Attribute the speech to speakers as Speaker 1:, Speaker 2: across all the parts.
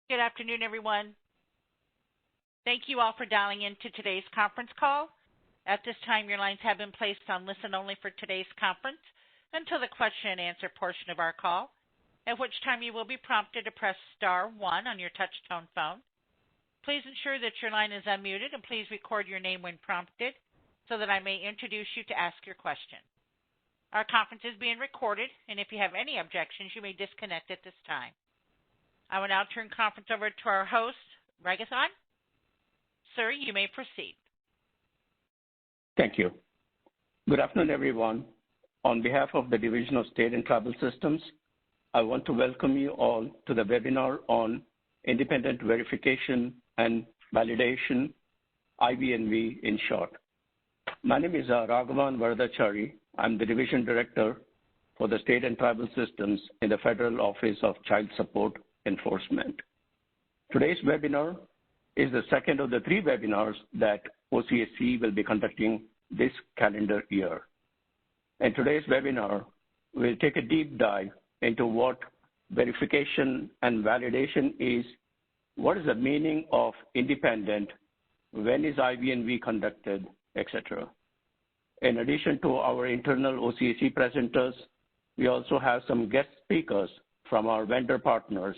Speaker 1: Good afternoon, everyone. Thank you all for dialing into today's conference call. At this time, your lines have been placed on listen only for today's conference until the question and answer portion of our call, at which time you will be prompted to press star 1 on your touch-tone phone. Please ensure that your line is unmuted and please record your name when prompted so that I may introduce you to ask your question. Our conference is being recorded, and if you have any objections, you may disconnect at this time. I will now turn conference over to our host, Ragathon. Sir, you may proceed.
Speaker 2: Thank you. Good afternoon, everyone. On behalf of the Division of State and Tribal Systems, I want to welcome you all to the webinar on Independent Verification and Validation, IV&V in short. My name is Raghavan Varadachari. I'm the Division Director for the State and Tribal Systems in the Federal Office of Child Support Enforcement. Today's webinar is the second of the 3 webinars that OCSE will be conducting this calendar year. In today's webinar, we'll take a deep dive into what verification and validation is, what is the meaning of independent, when is IV&V conducted, etc. In addition to our internal OCSE presenters, we also have some guest speakers from our vendor partners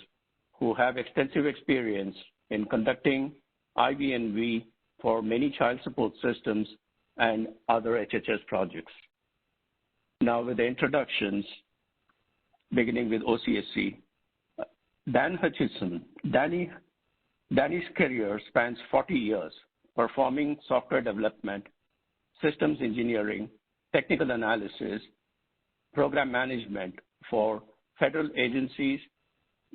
Speaker 2: who have extensive experience in conducting IV&V for many child support systems and other HHS projects. Now with the introductions, beginning with OCSE. Dan Hutchison. Danny's career spans 40 years, performing software development, systems engineering, technical analysis, program management for federal agencies,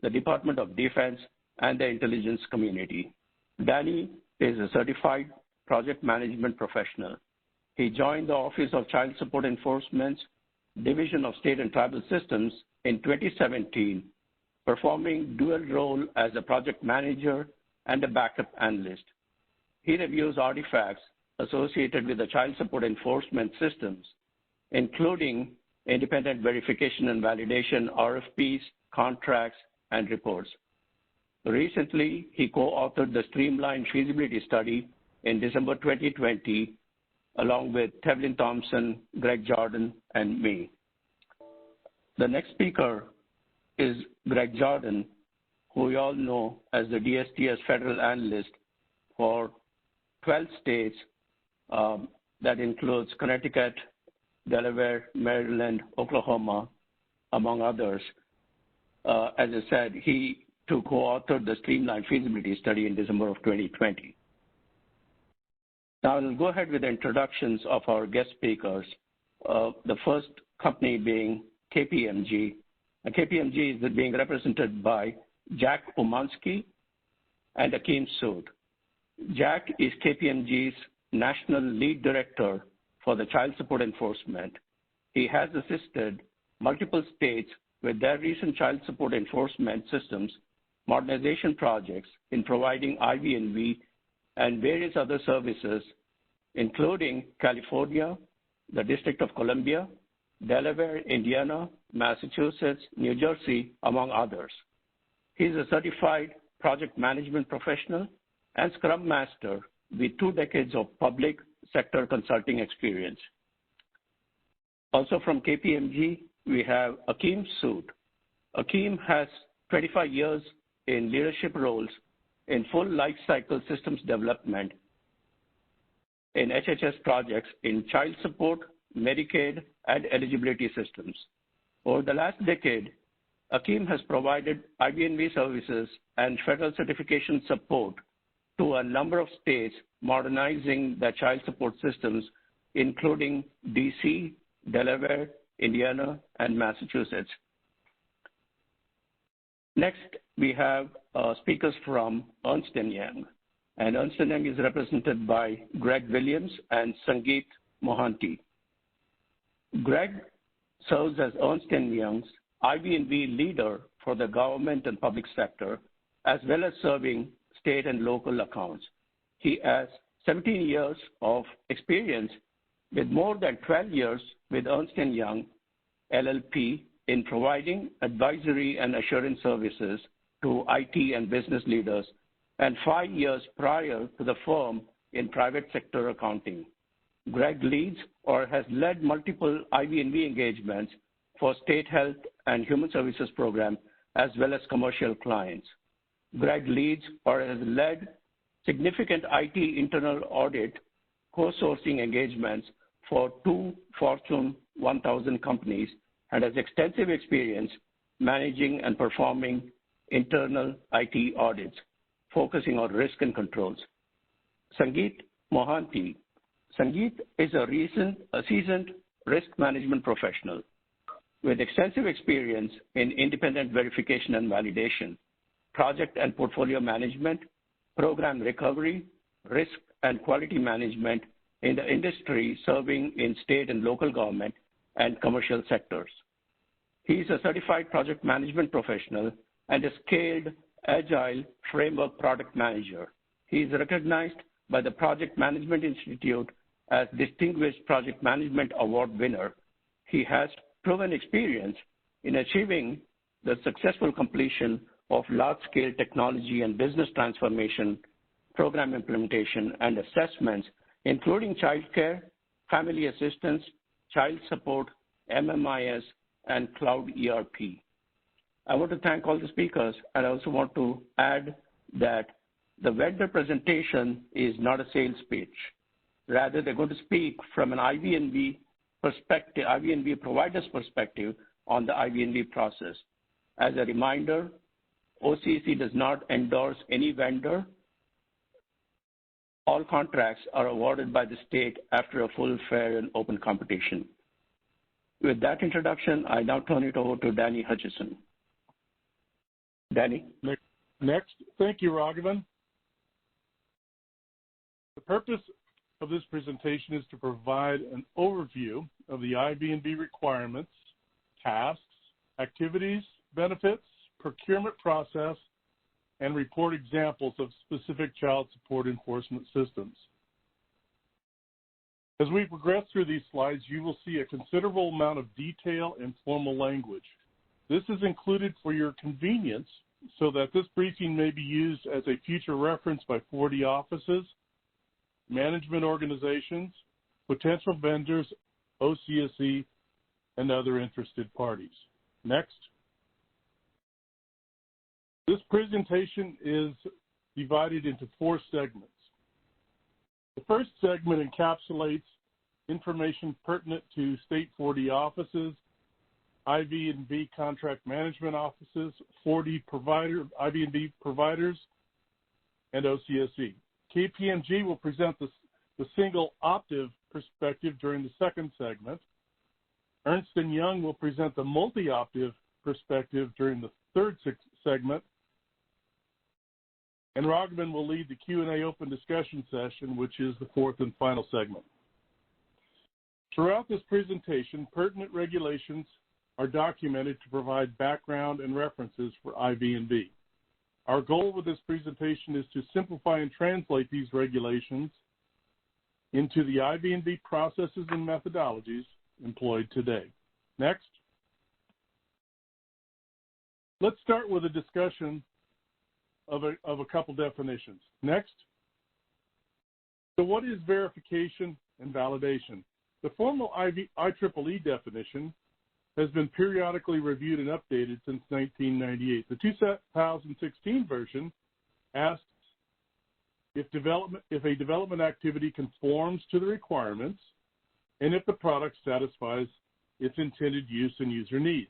Speaker 2: the Department of Defense, and the intelligence community. Danny is a certified project management professional. He joined the Office of Child Support Enforcement's Division of State and Tribal Systems in 2017, performing dual role as a project manager and a backup analyst. He reviews artifacts associated with the child support enforcement systems, including independent verification and validation, RFPs, contracts, and reports. Recently, he co-authored the Streamline Feasibility Study in December 2020, along with Tevlin Thompson, Greg Jordan, and me. The next speaker is Greg Jordan, who we all know as the DSTS federal analyst for 12 states. That includes Connecticut, Delaware, Maryland, Oklahoma, among others. As I said, he too co-authored the Streamline Feasibility Study in December of 2020. Now I'll go ahead with the introductions of our guest speakers. The first company being KPMG. KPMG is being represented by Jack Umansky and Akeem Sood. Jack is KPMG's National Lead Director for the Child Support Enforcement. He has assisted multiple states with their recent child support enforcement systems modernization projects in providing IV&V and various other services, including California, the District of Columbia, Delaware, Indiana, Massachusetts, New Jersey, among others. He's a certified project management professional and Scrum Master with 2 decades of public sector consulting experience. Also from KPMG, we have Akeem Sood. Akeem has 25 years in leadership roles in full life cycle systems development in HHS projects in child support, Medicaid, and eligibility systems. Over the last decade, Akeem has provided IV&V services and federal certification support to a number of states modernizing their child support systems, including DC, Delaware, Indiana, and Massachusetts. Next, we have speakers from Ernst & Young. And Ernst & Young is represented by Greg Williams and Sangeet Mohanty. Greg serves as Ernst & Young's IV&V leader for the government and public sector, as well as serving state and local accounts. He has 17 years of experience with more than 12 years with Ernst & Young LLP in providing advisory and assurance services to IT and business leaders, and 5 years prior to the firm in private sector accounting. Greg leads or has led multiple IV&V engagements for state health and human services program, as well as commercial clients. Greg leads or has led significant IT internal audit co-sourcing engagements for 2 Fortune 1000 companies and has extensive experience managing and performing internal IT audits, focusing on risk and controls. Sangeet Mohanty. Sangeet is a seasoned risk management professional with extensive experience in independent verification and validation, project and portfolio management, program recovery, risk and quality management in the industry, serving in state and local government and commercial sectors. He is a certified project management professional and a scaled agile framework product manager. He is recognized by the Project Management Institute as Distinguished Project Management Award winner. He has proven experience in achieving the successful completion of large-scale technology and business transformation, program implementation, and assessments, including childcare, family assistance, child support, MMIS, and cloud ERP. I want to thank all the speakers, and I also want to add that the vendor presentation is not a sales pitch. Rather, they're going to speak from an IV&V perspective, IV&V provider's perspective on the IV&V process. As a reminder, OCSE does not endorse any vendor. All contracts are awarded by the state after a full, fair, and open competition. With that introduction, I now turn it over to Danny Hutchison. Danny?
Speaker 3: Next. Thank you, Raghavan. The purpose of this presentation is to provide an overview of the IV&V requirements, tasks, activities, benefits, procurement process, and report examples of specific child support enforcement systems. As we progress through these slides, you will see a considerable amount of detail and formal language. This is included for your convenience so that this briefing may be used as a future reference by 40 offices, management organizations, potential vendors, OCSE, and other interested parties. Next. This presentation is divided into 4 segments. The first segment encapsulates information pertinent to state 40 offices, IV&V contract management offices, 40 IV&V providers, and OCSE. KPMG will present the Single-OpDIV perspective during the second segment. Ernst & Young will present the Multi-OpDIV perspective during the third segment. And Raghavan will lead the Q&A open discussion session, which is the fourth and final segment. Throughout this presentation, pertinent regulations are documented to provide background and references for IV&V. Our goal with this presentation is to simplify and translate these regulations into the IV&V processes and methodologies employed today. Next. Let's start with a discussion of a couple definitions. Next. So what is verification and validation? The formal IEEE definition has been periodically reviewed and updated since 1998. The 2016 version asks if a development activity conforms to the requirements and if the product satisfies its intended use and user needs.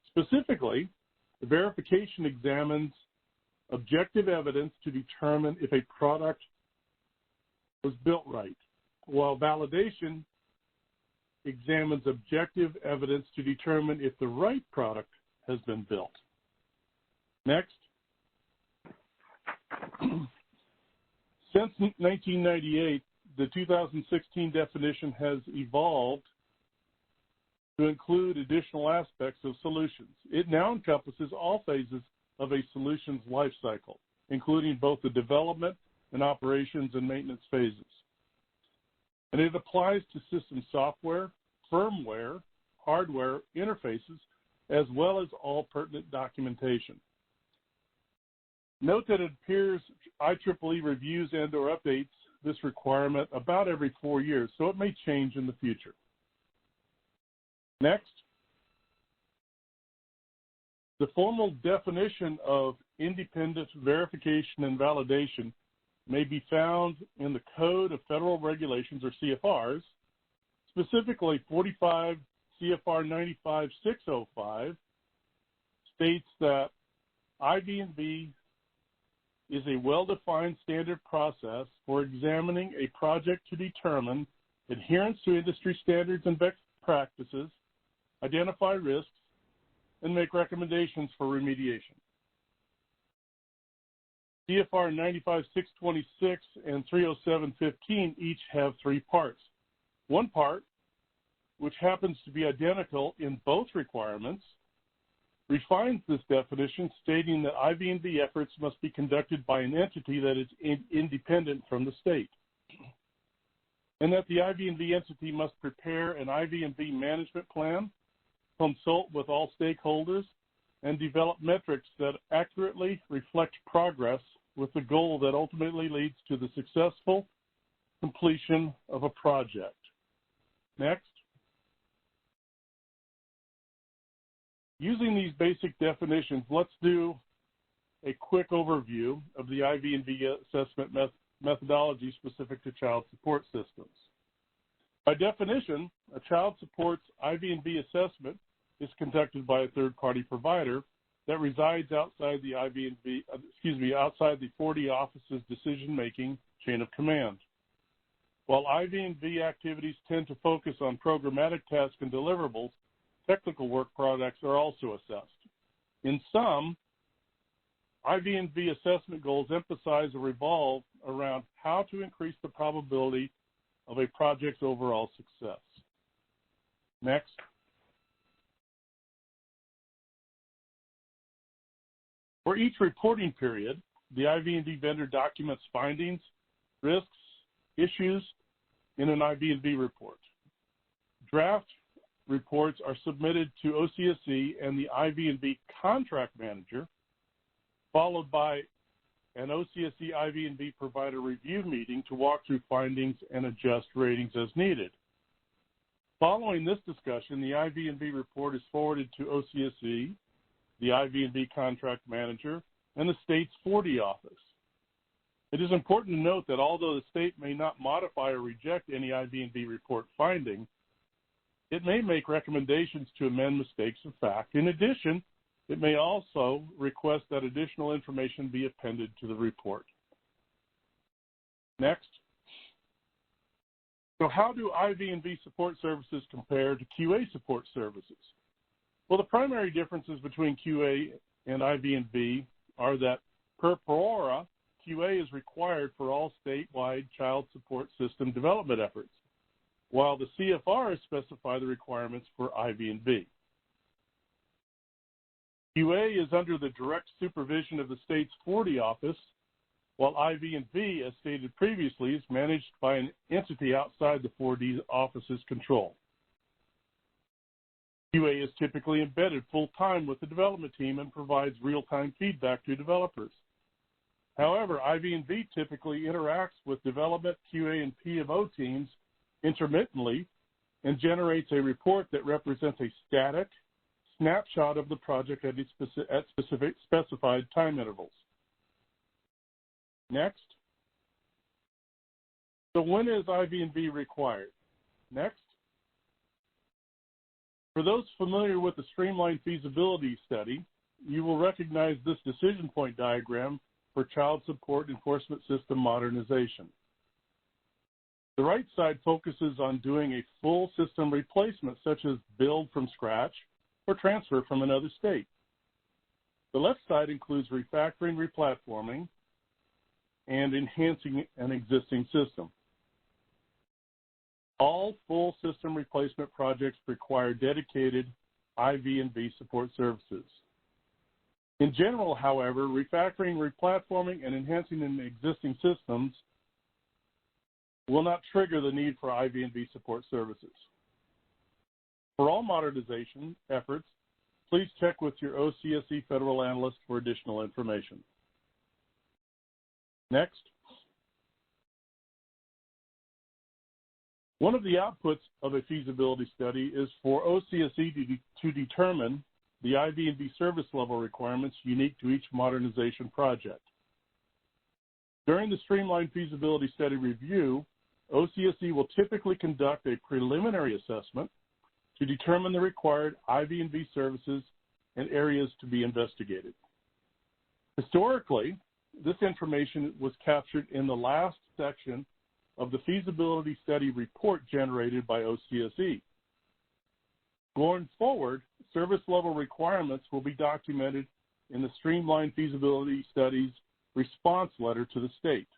Speaker 3: Specifically, the verification examines objective evidence to determine if a product was built right, while validation examines objective evidence to determine if the right product has been built. Next. Since 1998, the 2016 definition has evolved to include additional aspects of solutions. It now encompasses all phases of a solution's life cycle, including both the development and operations and maintenance phases. And it applies to system software, firmware, hardware interfaces, as well as all pertinent documentation. Note that it appears IEEE reviews and or updates this requirement about every 4 years, so it may change in the future. Next, the formal definition of independent verification and validation may be found in the Code of Federal Regulations, or CFRs, specifically 45 CFR 95605 states that IV&V is a well-defined standard process for examining a project to determine adherence to industry standards and best practices, identify risks, and make recommendations for remediation. CFR 95626 and 30715 each have 3 parts. One part, which happens to be identical in both requirements, refines this definition, stating that IV&V efforts must be conducted by an entity that is independent from the state, and that the IV&V entity must prepare an IV&V management plan, consult with all stakeholders, and develop metrics that accurately reflect progress with the goal that ultimately leads to the successful completion of a project. Next. Using these basic definitions, let's do a quick overview of the IV&V assessment methodology specific to child support systems. By definition, a child support's IV&V assessment is conducted by a third-party provider that resides outside the outside the 4D office's decision-making chain of command. While IV&V activities tend to focus on programmatic tasks and deliverables, technical work products are also assessed. In sum, IV&V assessment goals emphasize or revolve around how to increase the probability of a project's overall success. Next. For each reporting period, the IV&V vendor documents findings, risks, issues in an IV&V report. Draft reports are submitted to OCSE and the IV&V contract manager, followed by an OCSE IV&V provider review meeting to walk through findings and adjust ratings as needed. Following this discussion, the IV&V report is forwarded to OCSE, the IV&V contract manager, and the state's 4D office. It is important to note that although the state may not modify or reject any IV&V report finding, it may make recommendations to amend mistakes of fact. In addition, it may also request that additional information be appended to the report. Next. So how do IV&V support services compare to QA support services? Well, the primary differences between QA and IV&V are that per ora, QA is required for all statewide child support system development efforts, while the CFRs specify the requirements for IV&V. QA is under the direct supervision of the state's 4D office, while IV&V, as stated previously, is managed by an entity outside the 4D office's control. QA is typically embedded full-time with the development team and provides real-time feedback to developers. However, IV&V typically interacts with development, QA, and P&O teams intermittently and generates a report that represents a static snapshot of the project at specific specified time intervals. Next. So when is IV&V required? Next. For those familiar with the streamlined feasibility study, you will recognize this decision point diagram for child support enforcement system modernization. The right side focuses on doing a full system replacement, such as build from scratch or transfer from another state. The left side includes refactoring, replatforming, and enhancing an existing system. All full system replacement projects require dedicated IV&V support services. In general, however, refactoring, replatforming, and enhancing an existing systems will not trigger the need for IV&V support services. For all modernization efforts, please check with your OCSE federal analyst for additional information. Next. One of the outputs of a feasibility study is for OCSE to determine the IV&V service level requirements unique to each modernization project. During the streamlined feasibility study review, OCSE will typically conduct a preliminary assessment to determine the required IV&V services and areas to be investigated. Historically, this information was captured in the last section of the feasibility study report generated by OCSE. Going forward, service level requirements will be documented in the streamlined feasibility study's response letter to the state.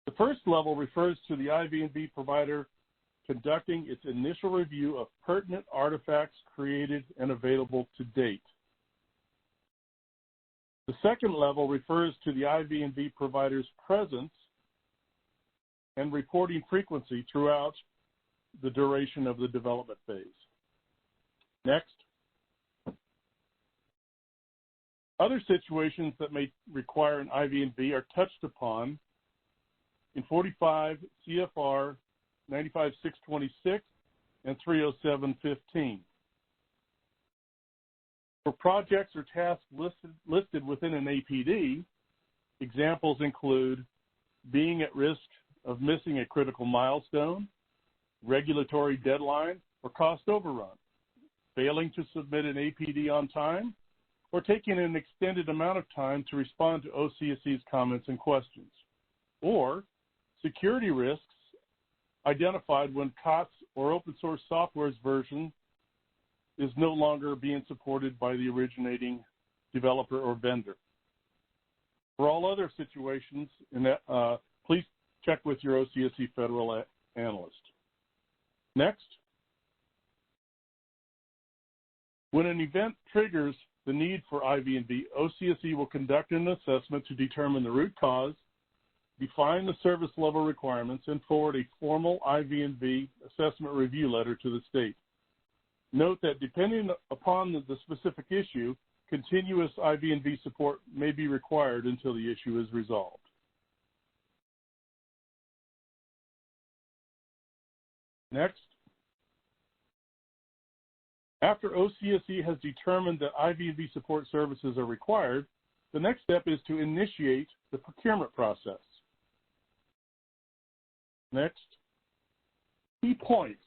Speaker 3: The first level refers to the IV&V provider conducting its initial review of pertinent artifacts created and available to date. The second level refers to the IV&V provider's presence and reporting frequency throughout the duration of the development phase. Next. Other situations that may require an IV&V are touched upon in 45 CFR 95626 and 30715. For projects or tasks listed within an APD, examples include being at risk of missing a critical milestone, regulatory deadline, or cost overrun, failing to submit an APD on time, or taking an extended amount of time to respond to OCSE's comments and questions, or security risks identified when COTS or open source software's version is no longer being supported by the originating developer or vendor. For all other situations, please check with your OCSE federal analyst. Next. When an event triggers the need for IV&V, OCSE will conduct an assessment to determine the root cause, define the service level requirements, and forward a formal IV&V assessment review letter to the state. Note that depending upon the specific issue, continuous IV&V support may be required until the issue is resolved. Next. After OCSE has determined that IV&V support services are required, the next step is to initiate the procurement process. Next. Key points.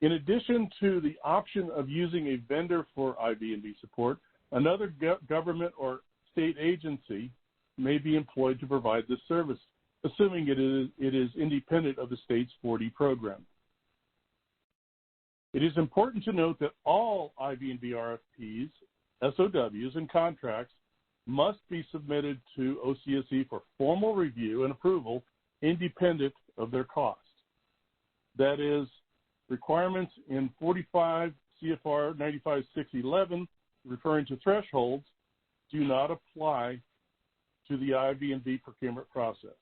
Speaker 3: In addition to the option of using a vendor for IV&V support, another government or state agency may be employed to provide this service, assuming it is independent of the state's 4D program. It is important to note that all IV&V RFPs, SOWs, and contracts must be submitted to OCSE for formal review and approval independent of their cost. That is, requirements in 45 CFR 95611 referring to thresholds do not apply to the IV&V procurement process.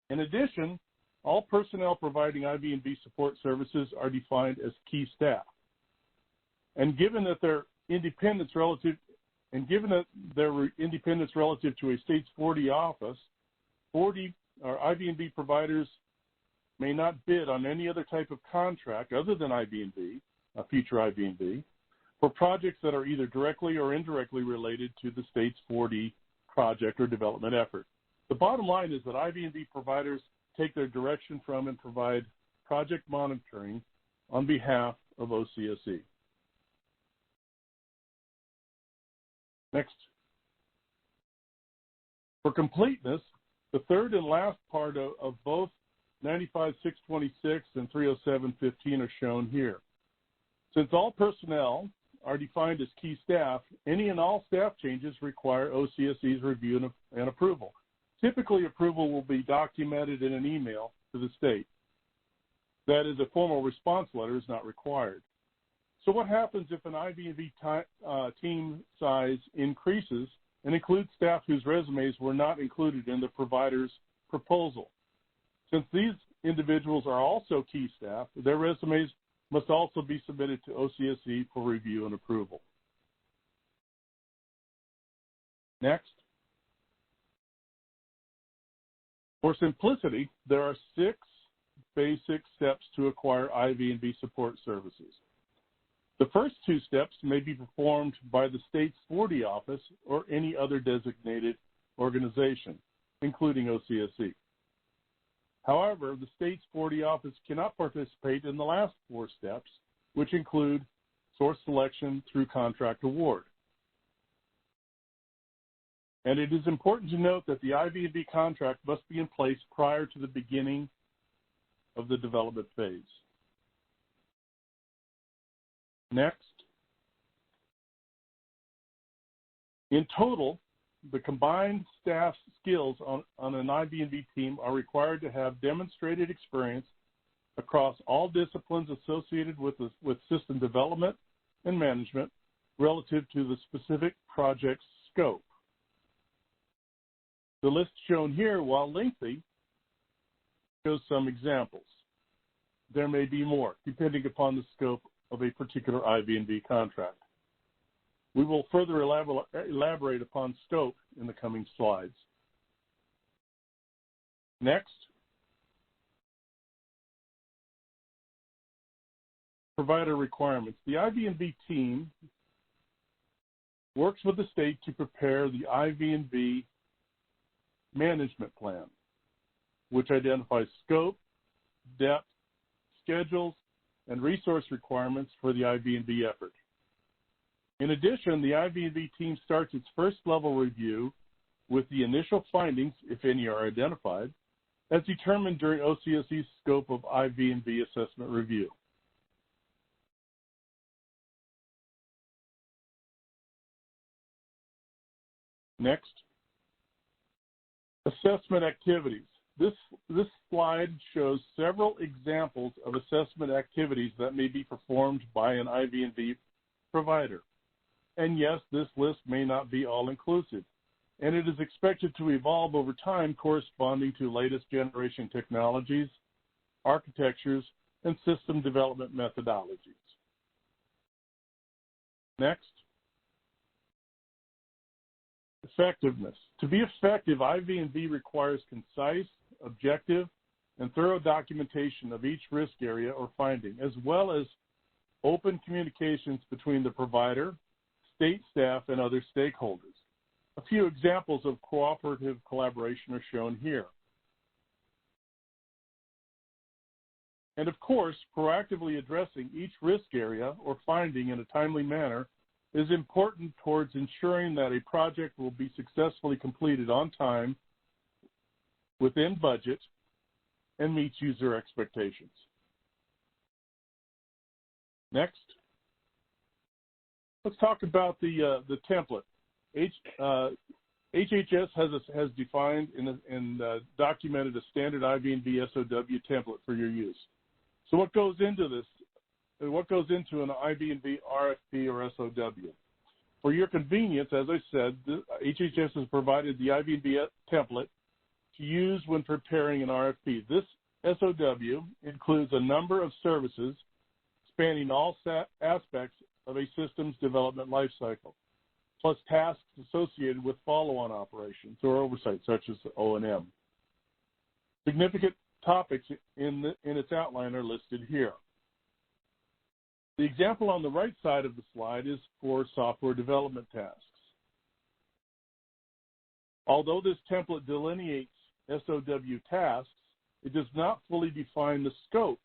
Speaker 3: In addition, all personnel providing IV&V support services are defined as key staff. And given that their independence relative to a state's 4D office, 4D or IV&V providers may not bid on any other type of contract other than IV&V, a future IV&V, for projects that are either directly or indirectly related to the state's 4D project or development effort. The bottom line is that IV&V providers take their direction from and provide project monitoring on behalf of OCSE. Next. For completeness, the third and last part of both 95626 and 30715 are shown here. Since all personnel are defined as key staff, any and all staff changes require OCSE's review and approval. Typically, approval will be documented in an email to the state. That is, a formal response letter is not required. So what happens if an IV&V team size increases and includes staff whose resumes were not included in the provider's proposal? Since these individuals are also key staff, their resumes must also be submitted to OCSE for review and approval. Next. For simplicity, there are 6 basic steps to acquire IV&V support services. The first 2 steps may be performed by the state's 40 office or any other designated organization, including OCSE. However, the state's 40 office cannot participate in the last 4 steps, which include source selection through contract award. And it is important to note that the IV&V contract must be in place prior to the beginning of the development phase. Next. In total, the combined staff skills on an IV&V team are required to have demonstrated experience across all disciplines associated with system development and management relative to the specific project's scope. The list shown here, while lengthy, shows some examples. There may be more, depending upon the scope of a particular IV&V contract. We will further elaborate upon scope in the coming slides. Next. Provider requirements. The IV&V team works with the state to prepare the IV&V management plan, which identifies scope, depth, schedules, and resource requirements for the IV&V effort. In addition, the IV&V team starts its first level review with the initial findings, if any are identified, as determined during OCSE's scope of IV&V assessment review. Next, assessment activities. This slide shows several examples of assessment activities that may be performed by an IV&V provider. And yes, this list may not be all-inclusive, and it is expected to evolve over time corresponding to latest generation technologies, architectures, and system development methodologies. Next. Effectiveness. To be effective, IV&V requires concise, objective, and thorough documentation of each risk area or finding, as well as open communications between the provider, state staff, and other stakeholders. A few examples of cooperative collaboration are shown here. And of course, proactively addressing each risk area or finding in a timely manner is important towards ensuring that a project will be successfully completed on time, within budget, and meets user expectations. Next. Let's talk about the template. HHS has defined and documented a standard IV&V SOW template for your use. So what goes into this? What goes into an IV&V RFP or SOW? For your convenience, as I said, HHS has provided the IV&V template to use when preparing an RFP. This SOW includes a number of services spanning all aspects of a systems development lifecycle, plus tasks associated with follow-on operations or oversight, such as O&M. Significant topics in its outline are listed here. The example on the right side of the slide is for software development tasks. Although this template delineates SOW tasks, it does not fully define the scope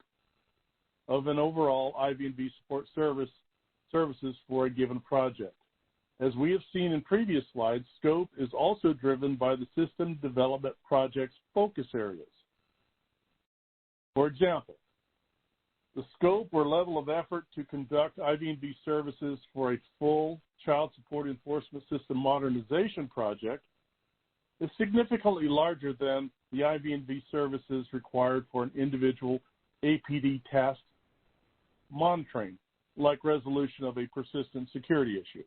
Speaker 3: of an overall IV&V support services for a given project. As we have seen in previous slides, scope is also driven by the system development project's focus areas. For example, the scope or level of effort to conduct IV&V services for a full child support enforcement system modernization project is significantly larger than the IV&V services required for an individual APD task monitoring, like resolution of a persistent security issue.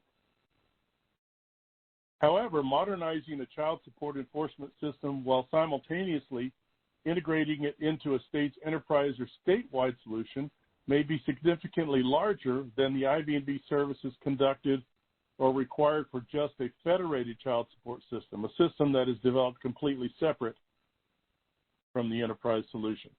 Speaker 3: However, modernizing a child support enforcement system while simultaneously integrating it into a state's enterprise or statewide solution may be significantly larger than the IV&V services conducted or required for just a federated child support system, a system that is developed completely separate from the enterprise solution.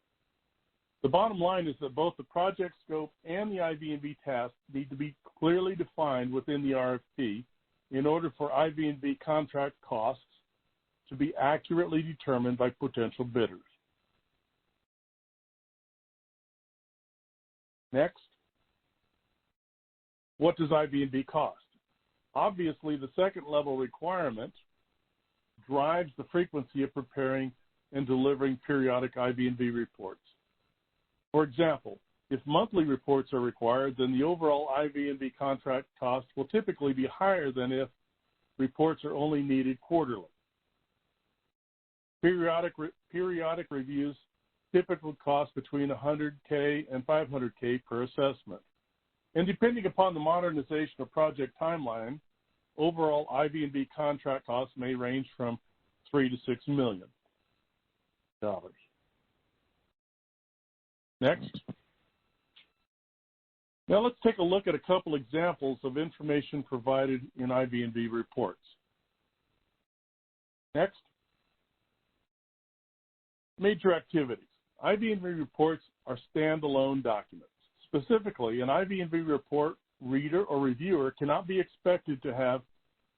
Speaker 3: The bottom line is that both the project scope and the IV&V task need to be clearly defined within the RFP in order for IV&V contract costs to be accurately determined by potential bidders. Next, what does IV&V cost? Obviously, the second level requirement drives the frequency of preparing and delivering periodic IV&V reports. For example, if monthly reports are required, then the overall IV&V contract cost will typically be higher than if reports are only needed quarterly. Periodic reviews typically cost between $100K and $500K per assessment. And depending upon the modernization of project timeline, overall IV&V contract costs may range from $3 to $6 million. Next. Now let's take a look at a couple examples of information provided in IV&V reports. Next. Major activities. IV&V reports are standalone documents. Specifically, an IV&V report reader or reviewer cannot be expected to have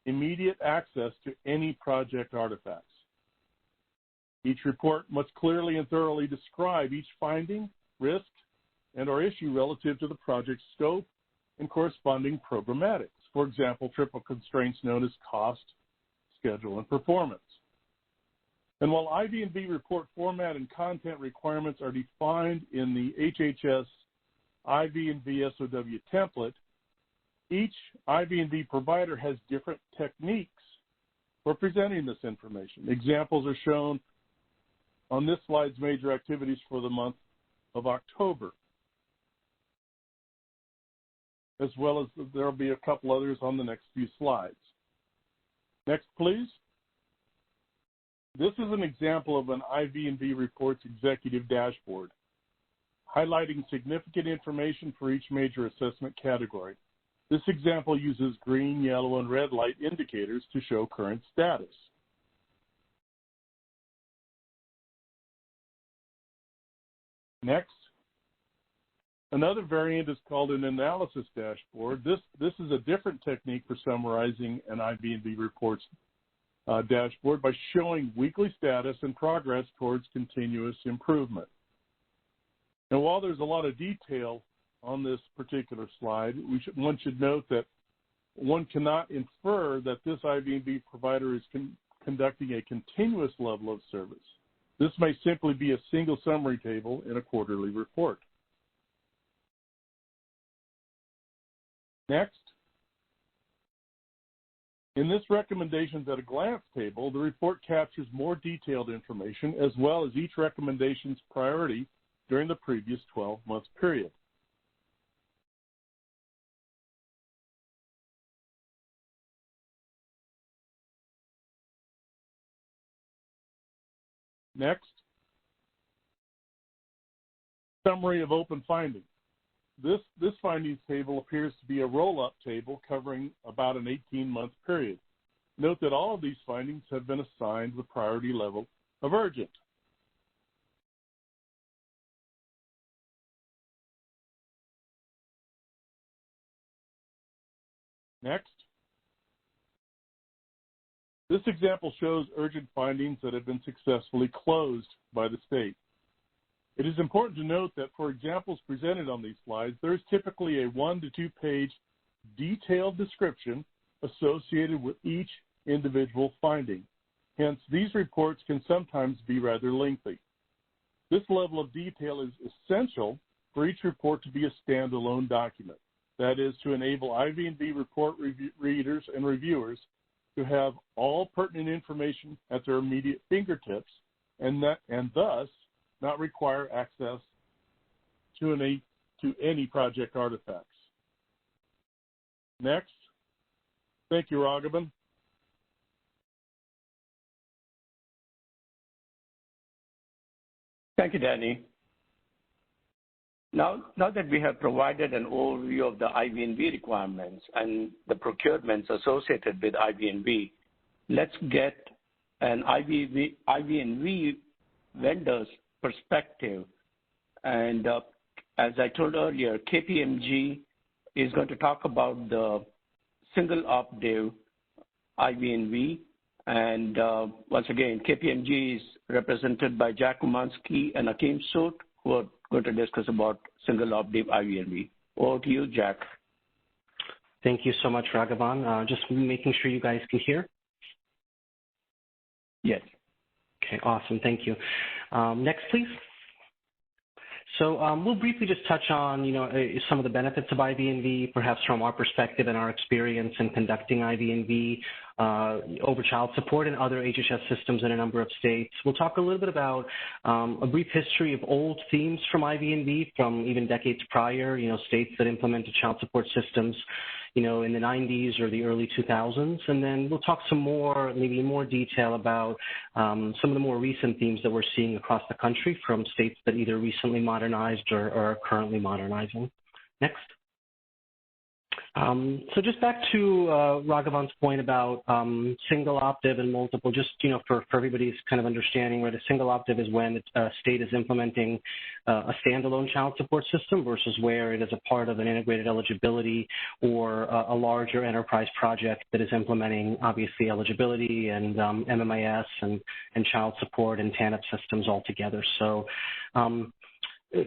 Speaker 3: immediate access to any project artifacts. Each report must clearly and thoroughly describe each finding, risk, and/or issue relative to the project scope and corresponding programmatics. For example, triple constraints known as cost, schedule, and performance. And while IV&V report format and content requirements are defined in the HHS IV&V SOW template, each IV&V provider has different techniques for presenting this information. Examples are shown on this slide's major activities for the month of October, as well as there will be a couple others on the next few slides. Next, please. This is an example of an IV&V reports executive dashboard, highlighting significant information for each major assessment category. This example uses green, yellow, and red light indicators to show current status. Next, another variant is called an analysis dashboard. This is a different technique for summarizing an IV&V reports dashboard by showing weekly status and progress towards continuous improvement. Now, while there's a lot of detail on this particular slide, one should note that one cannot infer that this IV&V provider is conducting a continuous level of service. This may simply be a single summary table in a quarterly report. Next. In this recommendations at a glance table, the report captures more detailed information as well as each recommendation's priority during the previous 12-month period. Next, summary of open findings. This findings table appears to be a roll-up table covering about an 18-month period. Note that all of these findings have been assigned the priority level of urgent. Next. This example shows urgent findings that have been successfully closed by the state. It is important to note that for examples presented on these slides, there is typically a 1 to 2 page detailed description associated with each individual finding. Hence, these reports can sometimes be rather lengthy. This level of detail is essential for each report to be a standalone document. That is, to enable IV&V report readers and reviewers to have all pertinent information at their immediate fingertips and thus not require access to any project artifacts. Next. Thank you, Raghavan.
Speaker 2: Thank you, Danny. Now that we have provided an overview of the IV&V requirements and the procurements associated with IV&V, let's get an IV&V vendors perspective. And as I told earlier, KPMG is going to talk about the Single-OpDIV IV&V. And once again, KPMG is represented by Jack Umansky and Akeem Soot, who are going to discuss about Single-OpDIV IV&V. Over to you, Jack.
Speaker 4: Thank you so much, Raghavan. Just making sure you guys can hear.
Speaker 2: Yes.
Speaker 4: Okay, awesome. Thank you. Next, please. So we'll briefly just touch on, some of the benefits of IV&V, perhaps from our perspective and our experience in conducting IV&V over child support and other HHS systems in a number of states. We'll talk a little bit about a brief history of old themes from IV&V from even decades prior, states that implemented child support systems, in the 90s or the early 2000s. And then we'll talk some more, maybe in more detail about some of the more recent themes that we're seeing across the country from states that either recently modernized or are currently modernizing. Next. So just back to Raghavan's point about single-OpDIV and multiple, just, for everybody's kind of understanding, right, a single-OpDIV is when a state is implementing a standalone child support system versus where it is a part of an integrated eligibility or a larger enterprise project that is implementing, obviously, eligibility and MMIS and child support and TANF systems all together. So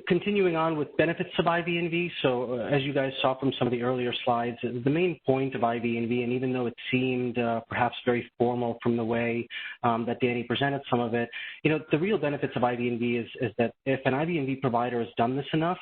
Speaker 4: continuing on with benefits of IV&V, so as you guys saw from some of the earlier slides, the main point of IV&V, and even though it seemed perhaps very formal from the way that Danny presented some of it, the real benefits of IV&V is that if an IV&V provider has done this enough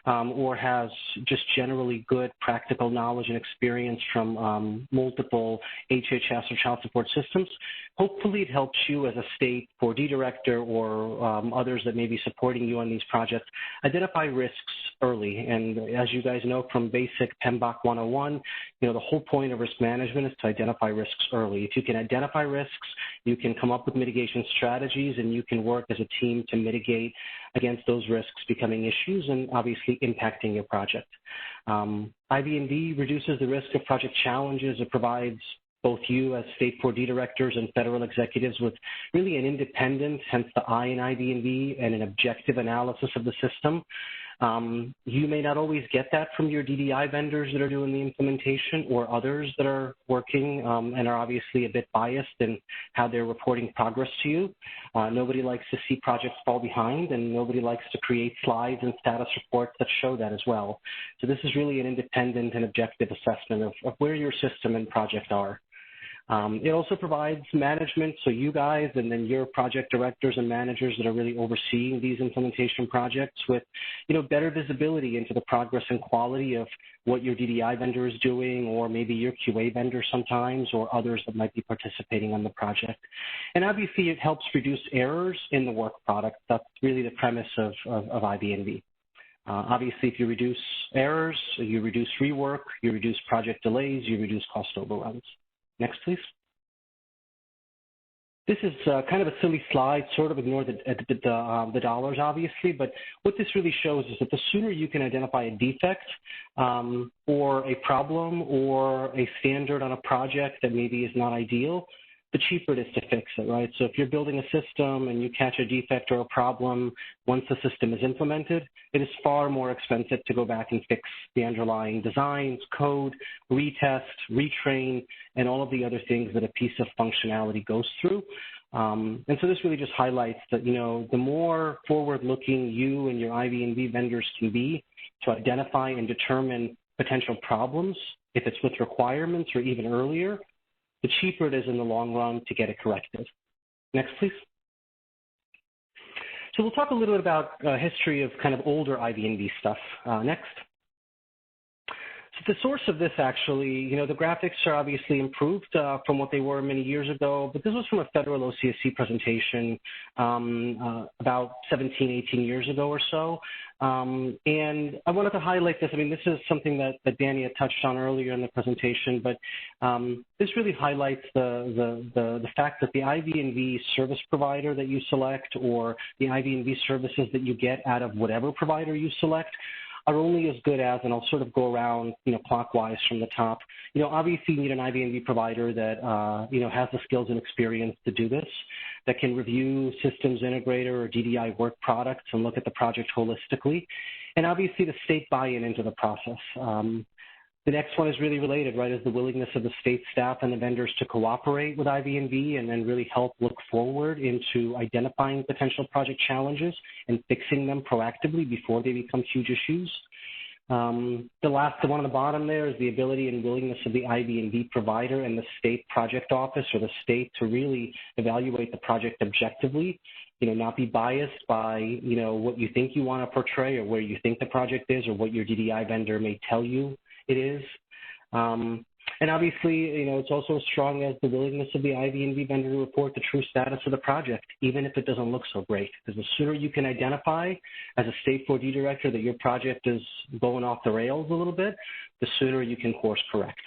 Speaker 4: or has just generally good practical knowledge and experience from multiple HHS or child support systems, hopefully it helps you as a state 4D director or others that may be supporting you on these projects identify risks early. And as you guys know from basic PMBOK 101, the whole point of risk management is to identify risks early. If you can identify risks, you can come up with mitigation strategies, and you can work as a team to mitigate against those risks becoming issues and obviously impacting your project. IV&V reduces the risk of project challenges. It provides both you as state 4D directors and federal executives with really an independent, hence the I in IV&V, and an objective analysis of the system. You may not always get that from your DDI vendors that are doing the implementation or others that are working and are obviously a bit biased in how they're reporting progress to you. Nobody likes to see projects fall behind, and nobody likes to create slides and status reports that show that as well. So this is really an independent and objective assessment of where your system and project are. It also provides management, so you guys and then your project directors and managers that are really overseeing these implementation projects with, better visibility into the progress and quality of what your DDI vendor is doing, or maybe your QA vendor sometimes, or others that might be participating on the project. And obviously it helps reduce errors in the work product. That's really the premise of IV&V. Obviously, if you reduce errors, you reduce rework, you reduce project delays, you reduce cost overruns. Next, please. This is kind of a silly slide, sort of ignore the dollars, obviously, but what this really shows is that the sooner you can identify a defect or a problem or a standard on a project that maybe is not ideal, the cheaper it is to fix it, right? So if you're building a system and you catch a defect or a problem once the system is implemented, it is far more expensive to go back and fix the underlying designs, code, retest, retrain, and all of the other things that a piece of functionality goes through. And so this really just highlights that, the more forward-looking you and your IV&V vendors can be to identify and determine potential problems, if it's with requirements or even earlier, the cheaper it is in the long run to get it corrected. Next, please. So we'll talk a little bit about history of kind of older IV&V stuff. Next. So The source of this actually, the graphics are obviously improved from what they were many years ago, but this was from a federal OCSE presentation about 17, 18 years ago or so. And I wanted to highlight this. I mean, this is something that Danny had touched on earlier in the presentation, but this really highlights the fact that the IV&V service provider that you select or the IV&V services that you get out of whatever provider you select are only as good as, and I'll sort of go around, clockwise from the top. Obviously you need an IV&V provider that, has the skills and experience to do this, that can review systems integrator or DDI work products and look at the project holistically, and obviously the state buy-in into the process. The next one is really related, right, is the willingness of the state staff and the vendors to cooperate with IV&V and then really help look forward into identifying potential project challenges and fixing them proactively before they become huge issues. The one on the bottom there is the ability and willingness of the IV&V provider and the state project office or the state to really evaluate the project objectively, not be biased by, what you think you want to portray or where you think the project is or what your DDI vendor may tell you it is. And obviously, it's also as strong as the willingness of the IV&V vendor to report the true status of the project, even if it doesn't look so great. Because the sooner you can identify as a state 4D director that your project is going off the rails a little bit, the sooner you can course correct.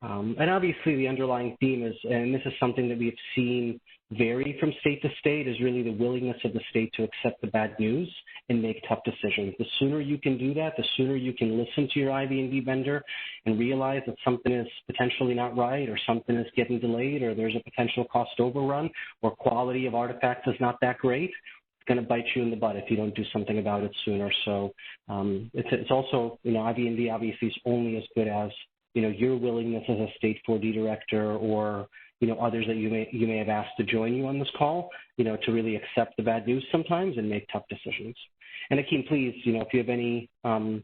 Speaker 4: And obviously the underlying theme is, and this is something that we have seen vary from state to state, is really the willingness of the state to accept the bad news and make tough decisions. The sooner you can do that, the sooner you can listen to your IV&V vendor and realize that something is potentially not right or something is getting delayed or there's a potential cost overrun or quality of artifacts is not that great, it's going to bite you in the butt if you don't do something about it sooner. So it's also, IV&V obviously is only as good as, your willingness as a state 4D director or, others that you may have asked to join you on this call, to really accept the bad news sometimes and make tough decisions. And Akeem, please, if you have any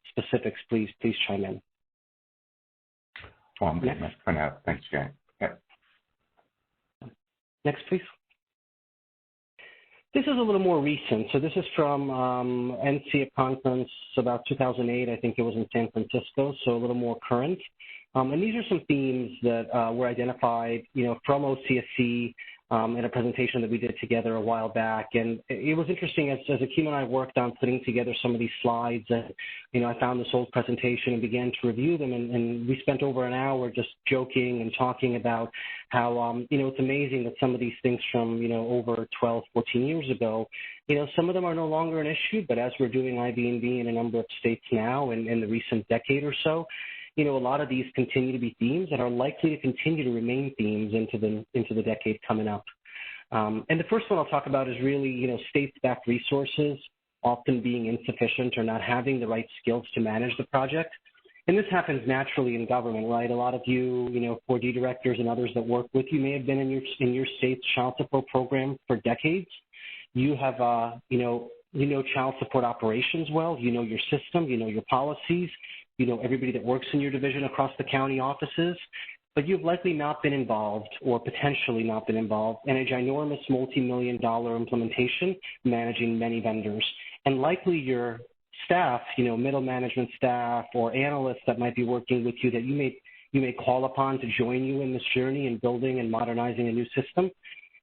Speaker 4: specifics, please chime in.
Speaker 5: Well, I'm good for now. Thanks, Jay. Yeah.
Speaker 4: Next, please. This is a little more recent. So this is from NCA conference about 2008. I think it was in San Francisco, so a little more current. And these are some themes that were identified, from OCSE in a presentation that we did together a while back. And it was interesting as Akeem and I worked on putting together some of these slides that, I found this old presentation and began to review them. And we spent over an hour just joking and talking about how, it's amazing that some of these things from, over 12, 14 years ago, some of them are no longer an issue. But as we're doing IV&V in a number of states now in the recent decade or so, a lot of these continue to be themes that are likely to continue to remain themes into the decade coming up. And the first one I'll talk about is really, state-backed resources often being insufficient or not having the right skills to manage the project. And this happens naturally in government, right? A lot of you, 4D directors and others that work with you may have been in your state's child support program for decades. You have, child support operations well. You know your system. You know your policies. You know everybody that works in your division across the county offices, but you've likely not been involved or potentially not been involved in a ginormous multi-million-dollar implementation managing many vendors. And likely your staff, middle management staff or analysts that might be working with you that you may call upon to join you in this journey in building and modernizing a new system,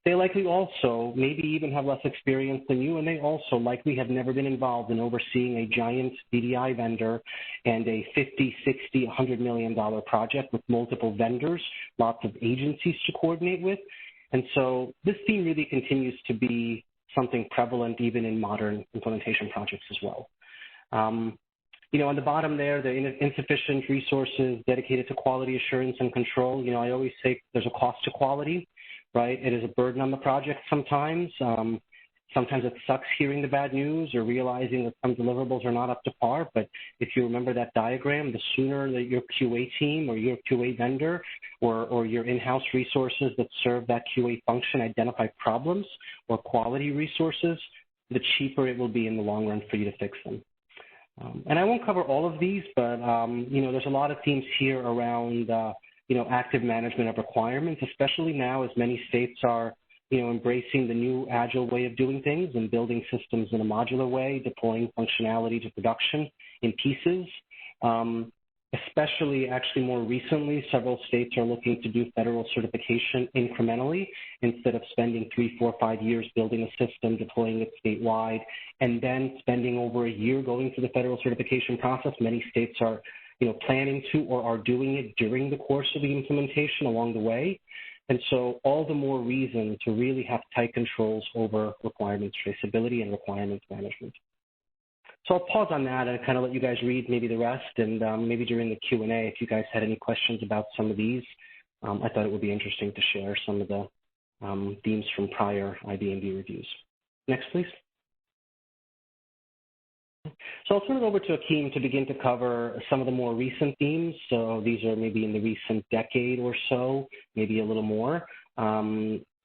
Speaker 4: they likely also maybe even have less experience than you, and they also likely have never been involved in overseeing a giant DDI vendor and a $50, $60, $100 million project with multiple vendors, lots of agencies to coordinate with. And so this theme really continues to be something prevalent even in modern implementation projects as well. On the bottom there, the insufficient resources dedicated to quality assurance and control. I always say there's a cost to quality. Right? It is a burden on the project sometimes. Sometimes it sucks hearing the bad news or realizing that some deliverables are not up to par. But if you remember that diagram, the sooner that your QA team or your QA vendor or your in-house resources that serve that QA function identify problems or quality resources, the cheaper it will be in the long run for you to fix them. And I won't cover all of these, but, there's a lot of themes here around active management of requirements, especially now as many states are, embracing the new agile way of doing things and building systems in a modular way, deploying functionality to production in pieces. especially actually more recently, several states are looking to do federal certification incrementally instead of spending 3, 4, 5 years building a system, deploying it statewide, and then spending over a year going through the federal certification process. Many states are planning to or are doing it during the course of the implementation along the way. And so all the more reason to really have tight controls over requirements traceability and requirements management. So I'll pause on that and kind of let you guys read maybe the rest, and maybe during the Q&A, if you guys had any questions about some of these, I thought it would be interesting to share some of the themes from prior IB&V reviews. Next, please. So I'll turn it over to Akeem to begin to cover some of the more recent themes. So these are maybe in the recent decade or so, maybe a little more.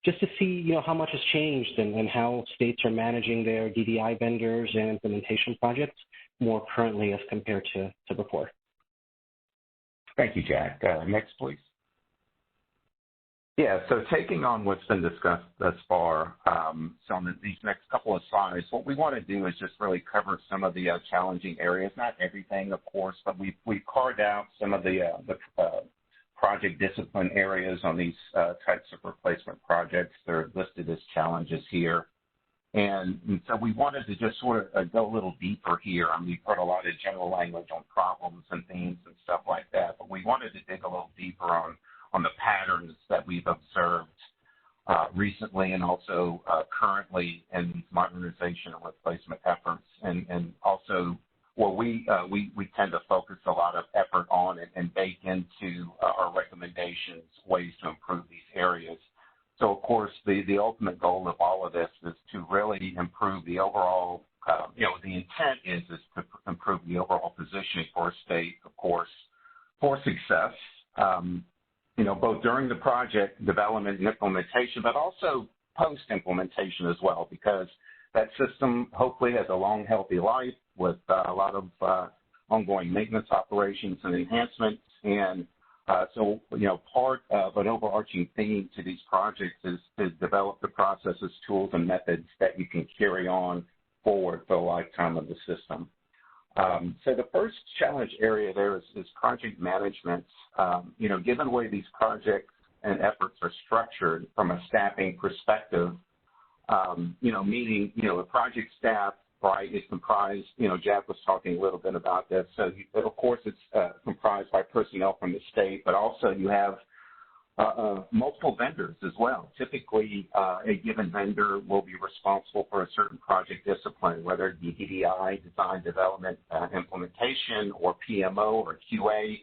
Speaker 4: Just to see, how much has changed and how states are managing their DDI vendors and implementation projects more currently as compared to before.
Speaker 5: Thank you, Jack. Next, please. Yeah, so taking on what's been discussed thus far, so on these next couple of slides, what we want to do is just really cover some of the challenging areas, not everything, of course, but we've carved out some of the project discipline areas on these types of replacement projects. They're listed as challenges here. And so we wanted to just sort of go a little deeper here. I mean, we've heard a lot of general language on problems and themes and stuff like that, but we wanted to dig a little deeper on the patterns that we've observed recently and also currently in these modernization and replacement efforts, and also well, we tend to focus a lot of effort on it and bake into our recommendations ways to improve these areas. So, of course, the ultimate goal of all of this is to really improve the overall, the intent is to improve the overall positioning for a state, of course, for success, both during the project development and implementation, but also post-implementation as well, because that system hopefully has a long, healthy life with a lot of ongoing maintenance operations and enhancements. And so, part of an overarching theme to these projects is to develop the processes, tools, and methods that you can carry on forward for the lifetime of the system. So the first challenge area there is project management. Given the way these projects and efforts are structured from a staffing perspective, meaning, the project staff, right, is comprised, Jack was talking a little bit about this. So, of course, it's comprised by personnel from the state, but also you have multiple vendors as well. Typically, a given vendor will be responsible for a certain project discipline, whether it be DDI, design, development, implementation, or PMO or QA.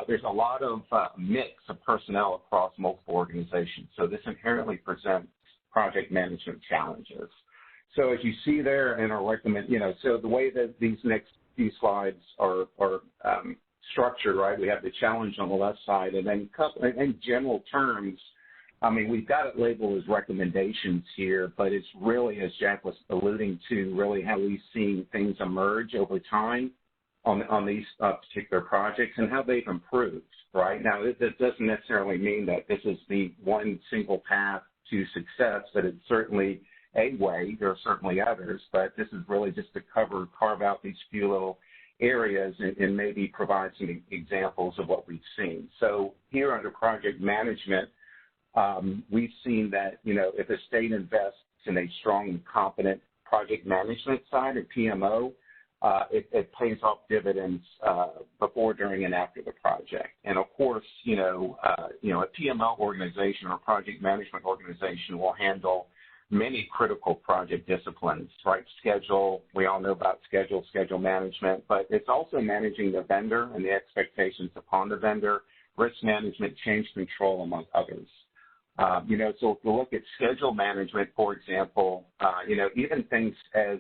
Speaker 5: There's a lot of mix of personnel across multiple organizations. So this inherently presents project management challenges. So as you see there in our so the way that these next few slides are structured, right, we have the challenge on the left side, and then in general terms, I mean, we've got it labeled as recommendations here, but it's really, as Jack was alluding to, really how we've seen things emerge over time on these particular projects and how they've improved, right? Now, that doesn't necessarily mean that this is the one single path to success, but it's certainly a way. There are certainly others, but this is really just to carve out these few little areas and maybe provide some examples of what we've seen. So here under project management, we've seen that, if a state invests in a strong and competent project management side or PMO, it pays off dividends before, during, and after the project. And of course, a PMO organization or project management organization will handle many critical project disciplines, right? Schedule, we all know about schedule management, but it's also managing the vendor and the expectations upon the vendor, risk management, change control, among others. So if we look at schedule management, for example, even things as,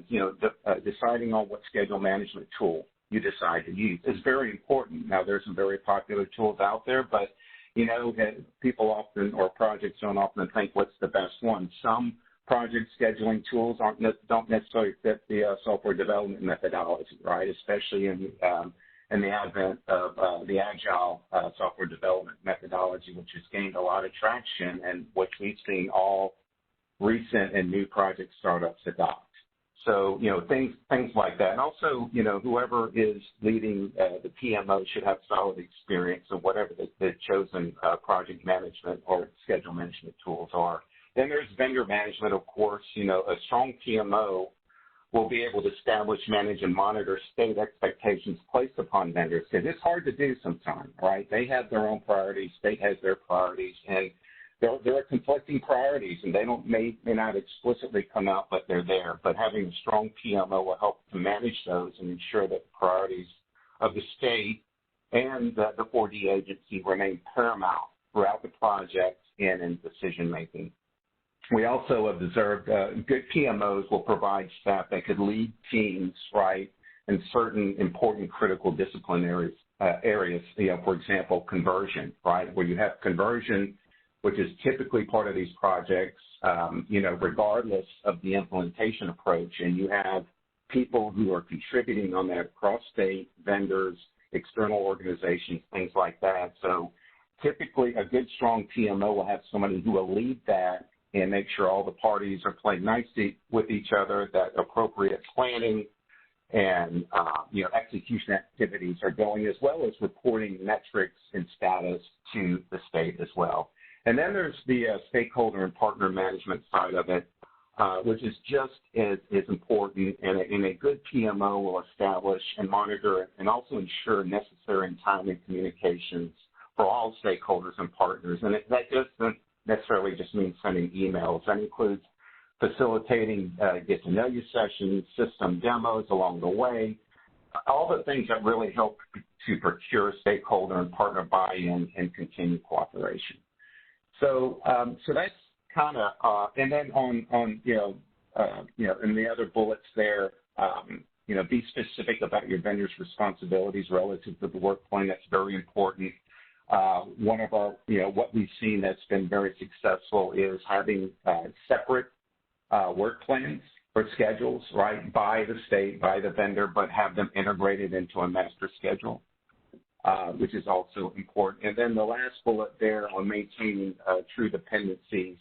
Speaker 5: deciding on what schedule management tool you decide to use is very important. Now, there's some very popular tools out there, but, people often, or projects don't often think what's the best one. Some project scheduling tools don't necessarily fit the software development methodology, right, especially in the advent of the agile software development methodology, which has gained a lot of traction and which we've seen all recent and new project startups adopt. So, things like that. And also, whoever is leading the PMO should have solid experience of whatever the chosen project management or schedule management tools are. Then there's vendor management, of course. A strong PMO will be able to establish, manage, and monitor state expectations placed upon vendors, because it's hard to do sometimes, right? They have their own priorities, state has their priorities, and there are conflicting priorities, and they may not explicitly come out, but they're there. But having a strong PMO will help to manage those and ensure that the priorities of the state and the 4D agency remain paramount throughout the project and in decision-making. We also have observed good PMOs will provide staff that could lead teams, right, in certain important critical disciplinary areas. For example, conversion, right, where you have conversion, which is typically part of these projects, regardless of the implementation approach, and you have people who are contributing on that across state, vendors, external organizations, things like that. So typically a good, strong PMO will have somebody who will lead that and make sure all the parties are playing nicely with each other, that appropriate planning and, execution activities are going, as well as reporting metrics and status to the state as well. And then there's the stakeholder and partner management side of it, which is just as important, and a good PMO will establish and monitor and also ensure necessary and timely communications for all stakeholders and partners. And that doesn't necessarily just mean sending emails. That includes facilitating get-to-know-you sessions, system demos along the way, all the things that really help to procure stakeholder and partner buy-in and continued cooperation. So that's kind of, and then on in the other bullets there, be specific about your vendor's responsibilities relative to the work plan. That's very important. One of our, what we've seen that's been very successful is having separate work plans or schedules, right, by the state, by the vendor, but have them integrated into a master schedule, which is also important. And then the last bullet there on maintaining true dependencies,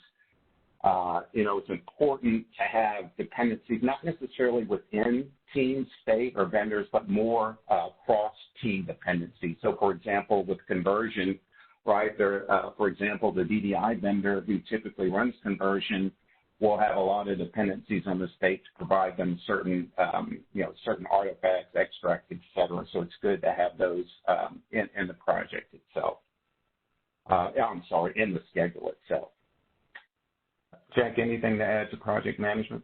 Speaker 5: it's important to have dependencies, not necessarily within teams, state, or vendors, but more cross-team dependencies. So, for example, with conversion, right, there, for example, the DDI vendor who typically runs conversion will have a lot of dependencies on the state to provide them certain, certain artifacts, extracts, et cetera. So it's good to have those in the project itself. In the schedule itself. Jack, anything to add to project management?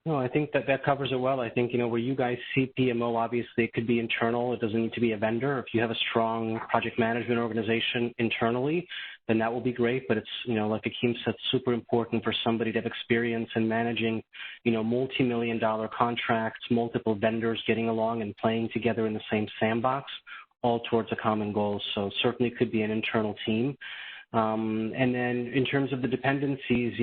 Speaker 4: No, I think that covers it well. I think, where you guys see PMO, obviously it could be internal. It doesn't need to be a vendor. If you have a strong project management organization internally, then that will be great. But it's, like Akeem said, super important for somebody to have experience in managing, multi-million-dollar contracts, multiple vendors getting along and playing together in the same sandbox, all towards a common goal. So certainly could be an internal team. And then in terms of the dependencies,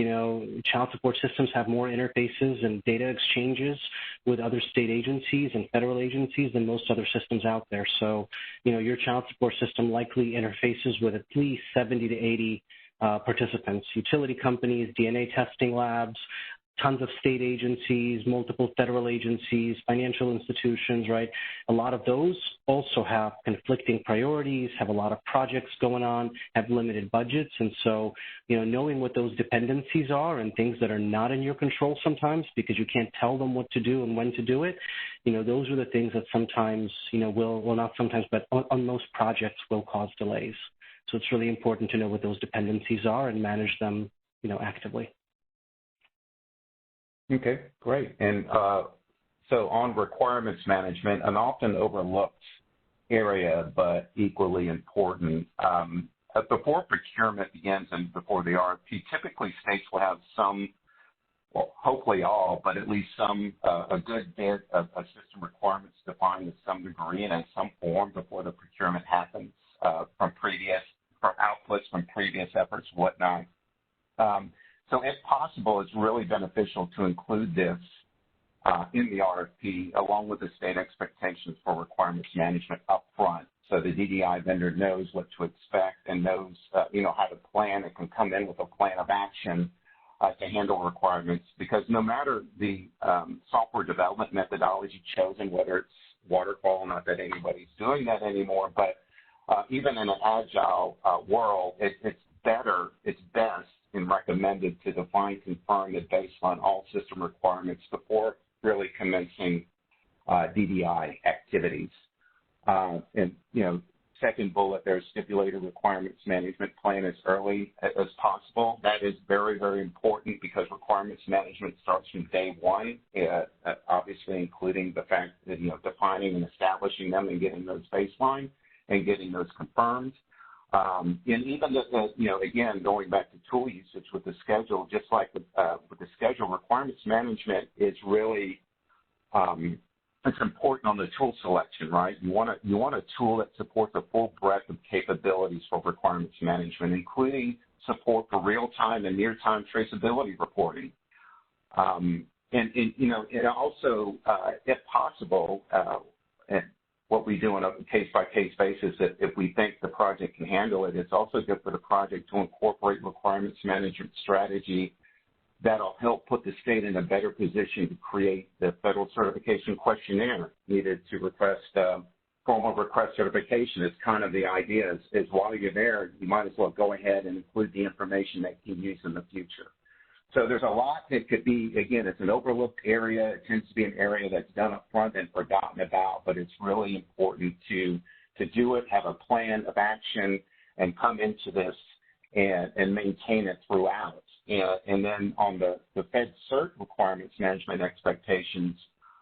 Speaker 4: child support systems have more interfaces and data exchanges with other state agencies and federal agencies than most other systems out there. So, your child support system likely interfaces with at least 70 to 80 participants, utility companies, DNA testing labs, tons of state agencies, multiple federal agencies, financial institutions, right? A lot of those also have conflicting priorities, have a lot of projects going on, have limited budgets. And so, knowing what those dependencies are and things that are not in your control sometimes because you can't tell them what to do and when to do it, those are the things that sometimes, not sometimes, but on most projects will cause delays. So it's really important to know what those dependencies are and manage them, actively.
Speaker 5: Okay, great. And so on requirements management, an often overlooked area, but equally important. Before procurement begins and before the RFP, typically states will have some, well, hopefully all, but at least some, a good bit of system requirements defined to some degree and in some form before the procurement happens from outputs from previous efforts, whatnot. So if possible, it's really beneficial to include this in the RFP along with the state expectations for requirements management up front, so the DDI vendor knows what to expect and knows, how to plan and can come in with a plan of action to handle requirements, because no matter the software development methodology chosen, whether it's waterfall, not that anybody's doing that anymore, but even in an agile world, it's best and recommended to define, confirm, and baseline all system requirements before really commencing DDI activities. And, second bullet there, stipulated requirements management plan as early as possible. That is very, very important because requirements management starts from day one, obviously including the fact that, defining and establishing them and getting those baseline and getting those confirmed. And even, again, going back to tool usage with the schedule, just like with the schedule, requirements management is really it's important on the tool selection, right? You want a tool that supports a full breadth of capabilities for requirements management, including support for real-time and near-time traceability reporting. And also, if possible, and what we do on a case-by-case basis, if we think the project can handle it, it's also good for the project to incorporate requirements management strategy that'll help put the state in a better position to create the federal certification questionnaire needed to request formal request certification. It's kind of the idea is while you're there, you might as well go ahead and include the information that you can use in the future. So there's a lot that could be, again, it's an overlooked area. It tends to be an area that's done up front and forgotten about, but it's really important to do it, have a plan of action, and come into this and maintain it throughout. And then on the Fed Cert requirements management expectations,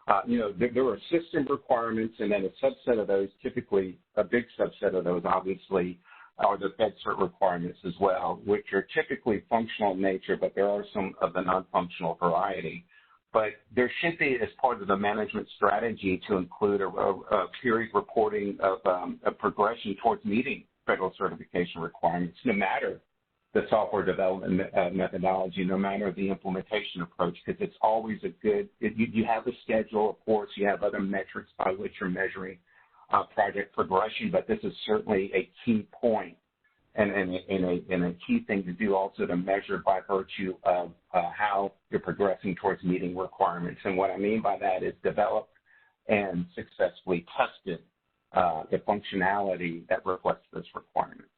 Speaker 5: there are system requirements, and then a subset of those, typically a big subset of those, obviously, are the Fed Cert requirements as well, which are typically functional in nature, but there are some of the non-functional variety. But there should be, as part of the management strategy, to include a period reporting of a progression towards meeting federal certification requirements, no matter the software development methodology, no matter the implementation approach, because it's always a good, you have a schedule, of course, you have other metrics by which you're measuring project progression, but this is certainly a key point and a key thing to do also to measure by virtue of how you're progressing towards meeting requirements. And what I mean by that is develop and successfully tested the functionality that reflects those requirements.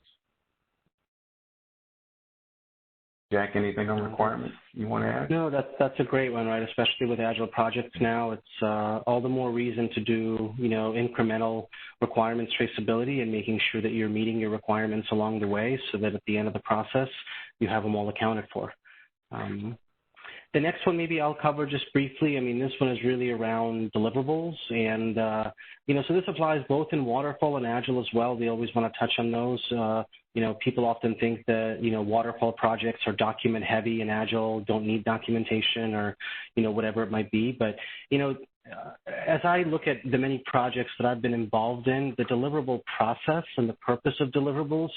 Speaker 5: Jack, anything on requirements you want to add?
Speaker 4: No, that's a great one, right? Especially with agile projects now, it's all the more reason to do, incremental requirements traceability and making sure that you're meeting your requirements along the way so that at the end of the process, you have them all accounted for. The next one maybe I'll cover just briefly. I mean, this one is really around deliverables. And, so this applies both in waterfall and agile as well. We always want to touch on those. People often think that, waterfall projects are document heavy and agile don't need documentation or, whatever it might be. But, as I look at the many projects that I've been involved in, the deliverable process and the purpose of deliverables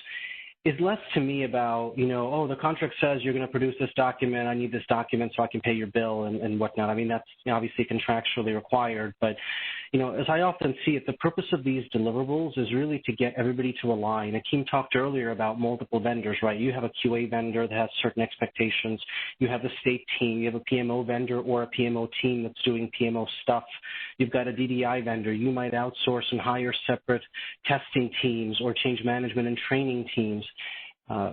Speaker 4: is less to me about, the contract says you're going to produce this document. I need this document so I can pay your bill and whatnot. I mean, that's obviously contractually required. But, as I often see it, the purpose of these deliverables is really to get everybody to align. Akeem talked earlier about multiple vendors, right? You have a QA vendor that has certain expectations. You have the state team. You have a PMO vendor or a PMO team that's doing PMO stuff. You've got a DDI vendor. You might outsource and hire separate testing teams or change management and training teams.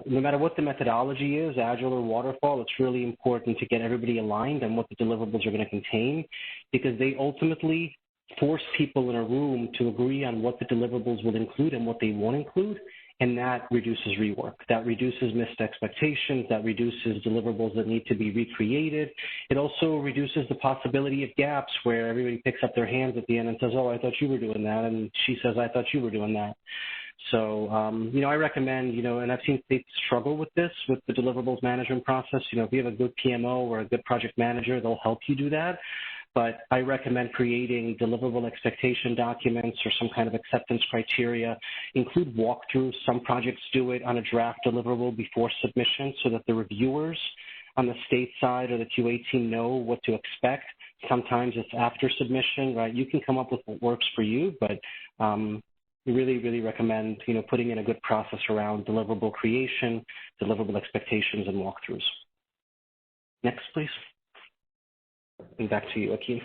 Speaker 4: No matter what the methodology is, agile or waterfall, it's really important to get everybody aligned on what the deliverables are going to contain, because they ultimately force people in a room to agree on what the deliverables will include and what they won't include, and that reduces rework. That reduces missed expectations. That reduces deliverables that need to be recreated. It also reduces the possibility of gaps where everybody picks up their hands at the end and says, oh, I thought you were doing that, and she says, I thought you were doing that. So, I recommend, and I've seen states struggle with this, with the deliverables management process. If you have a good PMO or a good project manager, they'll help you do that. But I recommend creating deliverable expectation documents or some kind of acceptance criteria. Include walkthroughs. Some projects do it on a draft deliverable before submission so that the reviewers on the state side or the QA team know what to expect. Sometimes it's after submission, right? You can come up with what works for you, but we really, really recommend, putting in a good process around deliverable creation, deliverable expectations, and walkthroughs. Next, please. And back to you, Akeem.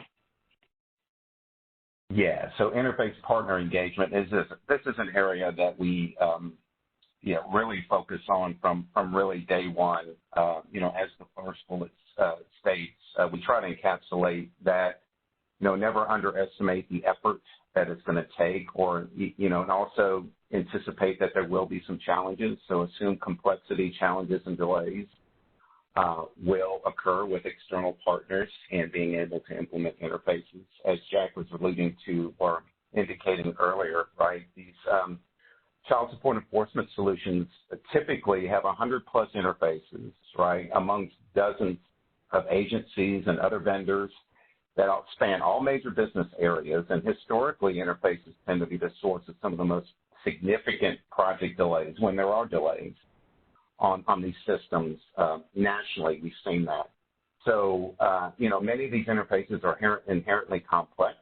Speaker 5: Yeah, so interface partner engagement this is an area that we really focus on from really day one. As the first bullet states, we try to encapsulate that, never underestimate the effort that it's going to take, or and also anticipate that there will be some challenges. So assume complexity, challenges, and delays will occur with external partners and being able to implement interfaces. As Jack was alluding to or indicating earlier, right, these child support enforcement solutions typically have 100-plus interfaces, right, amongst dozens of agencies and other vendors that span all major business areas. And historically, interfaces tend to be the source of some of the most significant project delays when there are delays on these systems. Nationally, we've seen that. So, many of these interfaces are inherently complex.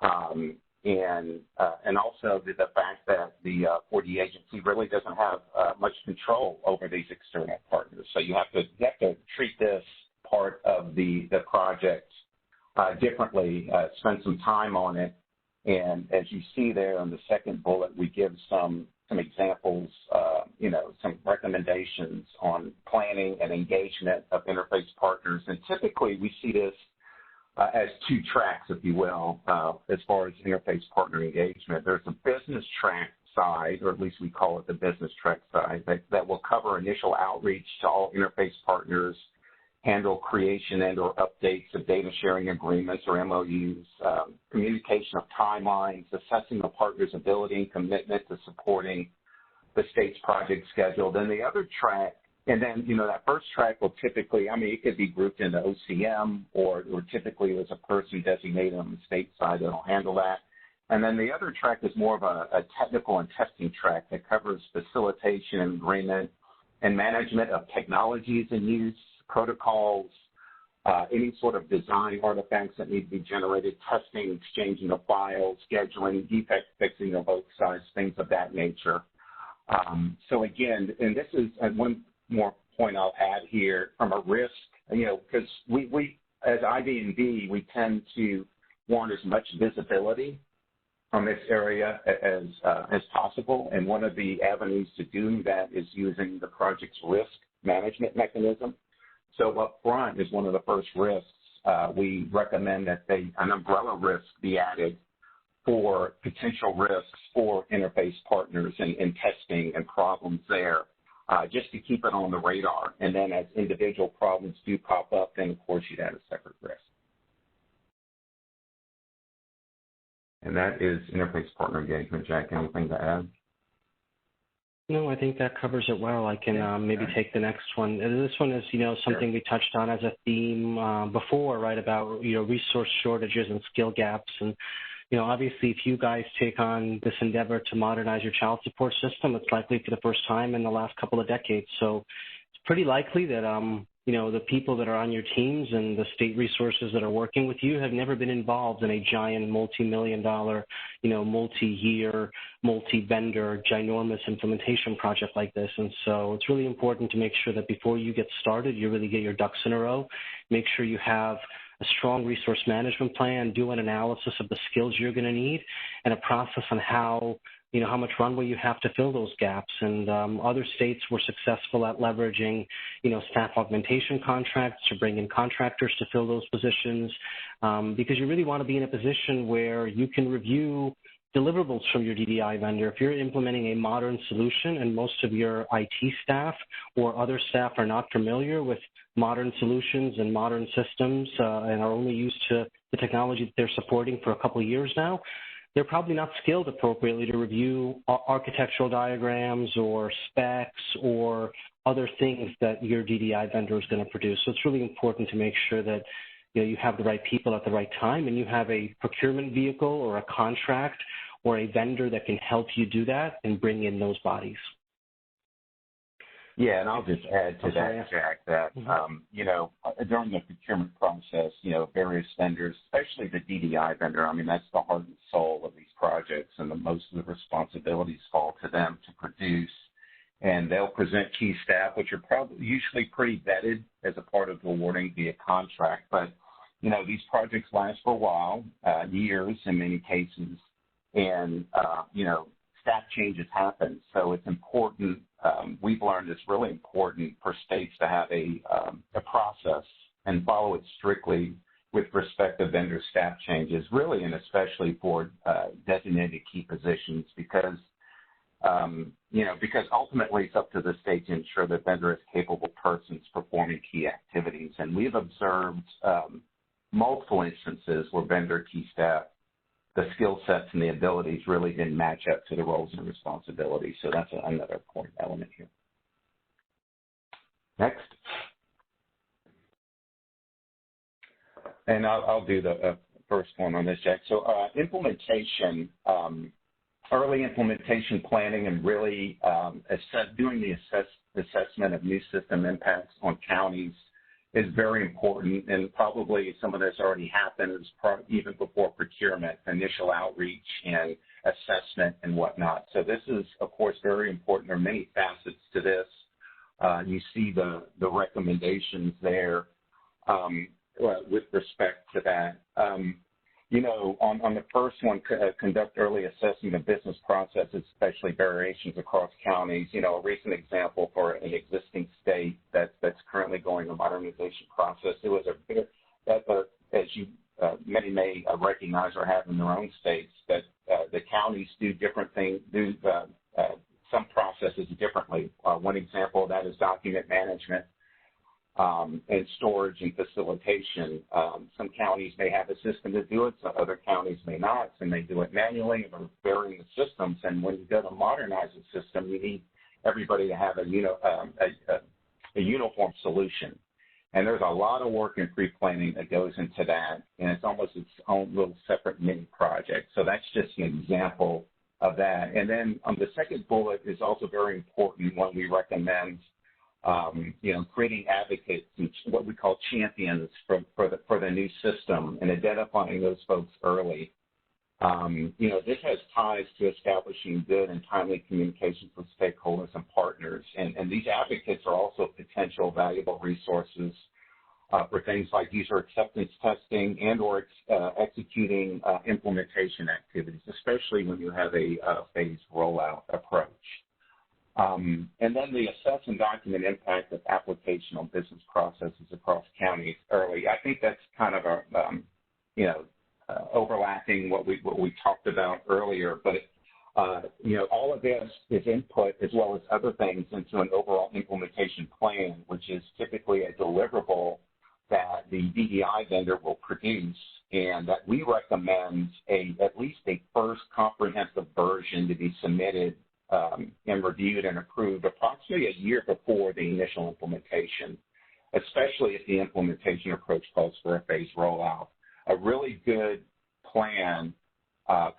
Speaker 5: And also the fact that the 4D agency really doesn't have much control over these external partners. So you have to treat this part of the project differently, spend some time on it. And as you see there on the second bullet, we give some examples, some recommendations on planning and engagement of interface partners. And typically we see this as two tracks, if you will, as far as interface partner engagement. There's a business track side, or at least we call it the business track side, that will cover initial outreach to all interface partners, handle creation and or updates of data sharing agreements or MOUs, communication of timelines, assessing the partner's ability and commitment to supporting the state's project schedule. Then the other track, and then, that first track will typically, it could be grouped into OCM or typically there's a person designated on the state side that will handle that. And then the other track is more of a technical and testing track that covers facilitation and agreement and management of technologies in use, protocols, any sort of design artifacts that need to be generated, testing, exchanging of files, scheduling, defect fixing of both sides, things of that nature. So again, and this is one more point I'll add here from a risk, because we as IB&V, we tend to want as much visibility on this area as possible. And one of the avenues to doing that is using the project's risk management mechanism. So up front is one of the first risks. We recommend that an umbrella risk be added for potential risks for interface partners and testing and problems there, just to keep it on the radar. And then as individual problems do pop up, then of course you'd add a separate risk. And that is interface partner engagement. Jack, anything to add?
Speaker 4: No, I think that covers it well. I can maybe take the next one. This one is, something we touched on as a theme before, right, about, resource shortages and skill gaps. And, obviously, if you guys take on this endeavor to modernize your child support system, it's likely for the first time in the last couple of decades. So it's pretty likely that, the people that are on your teams and the state resources that are working with you have never been involved in a giant multi-million-dollar, multi-year, multi-vendor, ginormous implementation project like this. And so it's really important to make sure that before you get started, you really get your ducks in a row. Make sure you have a strong resource management plan, do an analysis of the skills you're going to need, and a process on how much runway you have to fill those gaps. And other states were successful at leveraging, staff augmentation contracts to bring in contractors to fill those positions, because you really want to be in a position where you can review deliverables from your DDI vendor. If you're implementing a modern solution and most of your IT staff or other staff are not familiar with modern solutions and modern systems and are only used to the technology that they're supporting for a couple of years now, they're probably not skilled appropriately to review architectural diagrams or specs or other things that your DDI vendor is going to produce. So it's really important to make sure that you have the right people at the right time, and you have a procurement vehicle or a contract or a vendor that can help you do that and bring in those bodies.
Speaker 5: Yeah, and I'll just add to that, Jack, that, during the procurement process, various vendors, especially the DDI vendor, that's the heart and soul of these projects, and most of the responsibilities fall to them to produce and they'll present key staff, which are probably usually pretty vetted as a part of the awarding via contract. But, you know, these projects last for a while, years in many cases, and, you know, staff changes happen. So it's important, we've learned it's really important for states to have a process and follow it strictly with respect to vendor staff changes, really and especially for designated key positions, because you know, because ultimately it's up to the state to ensure that vendor is capable persons performing key activities. And we've observed multiple instances where vendor key staff, the skill sets and the abilities really didn't match up to the roles and responsibilities. So that's another important element here. Next. And I'll do the first one on this, Jack. So implementation, early implementation planning, and really doing the assessment of new system impacts on counties is very important, and probably some of this already happens even before procurement, initial outreach and assessment and whatnot. So this is, of course, very important. There are many facets to this. You see the recommendations there with respect to that. You know, on the first one, conduct early assessment of business processes, especially variations across counties. You know, a recent example for an existing state that's currently going a modernization process. It was as you many may recognize or have in their own states, that the counties do different things, some processes differently. One example of that is document management. And storage and facilitation. Some counties may have a system to do it, so other counties may not, and they do it manually or varying the systems. And when you go to modernize a system, you need everybody to have a uniform solution. And there's a lot of work in pre-planning that goes into that, and it's almost its own little separate mini project. So that's just an example of that. And then the second bullet is also very important when we recommend you know, creating advocates, what we call champions for the new system, and identifying those folks early. You know, this has ties to establishing good and timely communications with stakeholders and partners. And these advocates are also potential valuable resources for things like user acceptance testing and or executing implementation activities, especially when you have a phased rollout approach. And then the assess and document impact of applicational business processes across counties early. I think that's kind of a, you know, overlapping what we talked about earlier. But, you know, all of this is input as well as other things into an overall implementation plan, which is typically a deliverable that the DDI vendor will produce, and that we recommend at least a first comprehensive version to be submitted and reviewed and approved approximately a year before the initial implementation, especially if the implementation approach calls for a phased rollout. A really good plan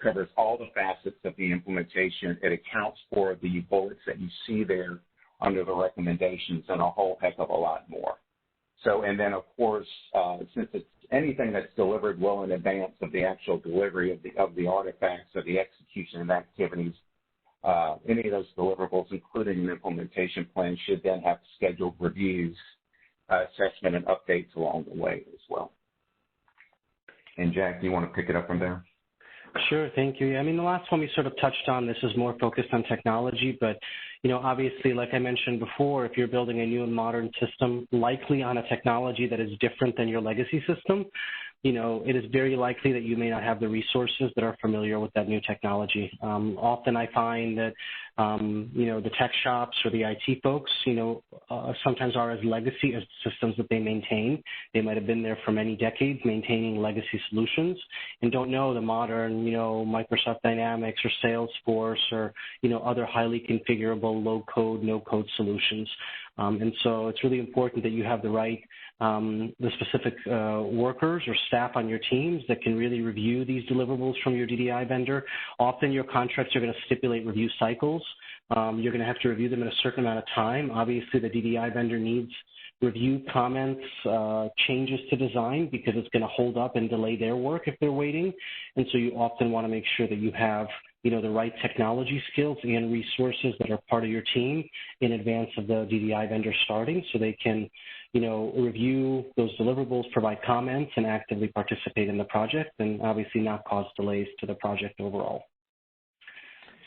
Speaker 5: covers all the facets of the implementation. It accounts for the bullets that you see there under the recommendations and a whole heck of a lot more. So, and then of course, since it's anything that's delivered well in advance of the actual delivery of the artifacts or the execution of activities, any of those deliverables, including an implementation plan, should then have scheduled reviews, assessment, and updates along the way as well. And Jack, do you want to pick it up from there?
Speaker 4: Sure, thank you. I mean, the last one we sort of touched on, this is more focused on technology, but, you know, obviously, like I mentioned before, if you're building a new and modern system, likely on a technology that is different than your legacy system, you know, it is very likely that you may not have the resources that are familiar with that new technology. Often I find that, you know, the tech shops or the IT folks, you know, sometimes are as legacy as systems that they maintain. They might have been there for many decades maintaining legacy solutions and don't know the modern, you know, Microsoft Dynamics or Salesforce or, you know, other highly configurable low-code, no-code solutions. And so it's really important that you have the right, the specific workers or staff on your teams that can really review these deliverables from your DDI vendor. Often your contracts are going to stipulate review cycles. You're going to have to review them in a certain amount of time. Obviously, the DDI vendor needs review comments, changes to design, because it's going to hold up and delay their work if they're waiting. And so you often want to make sure that you have the right technology skills and resources that are part of your team in advance of the DDI vendor starting, so they can, review those deliverables, provide comments, and actively participate in the project, and obviously not cause delays to the project overall.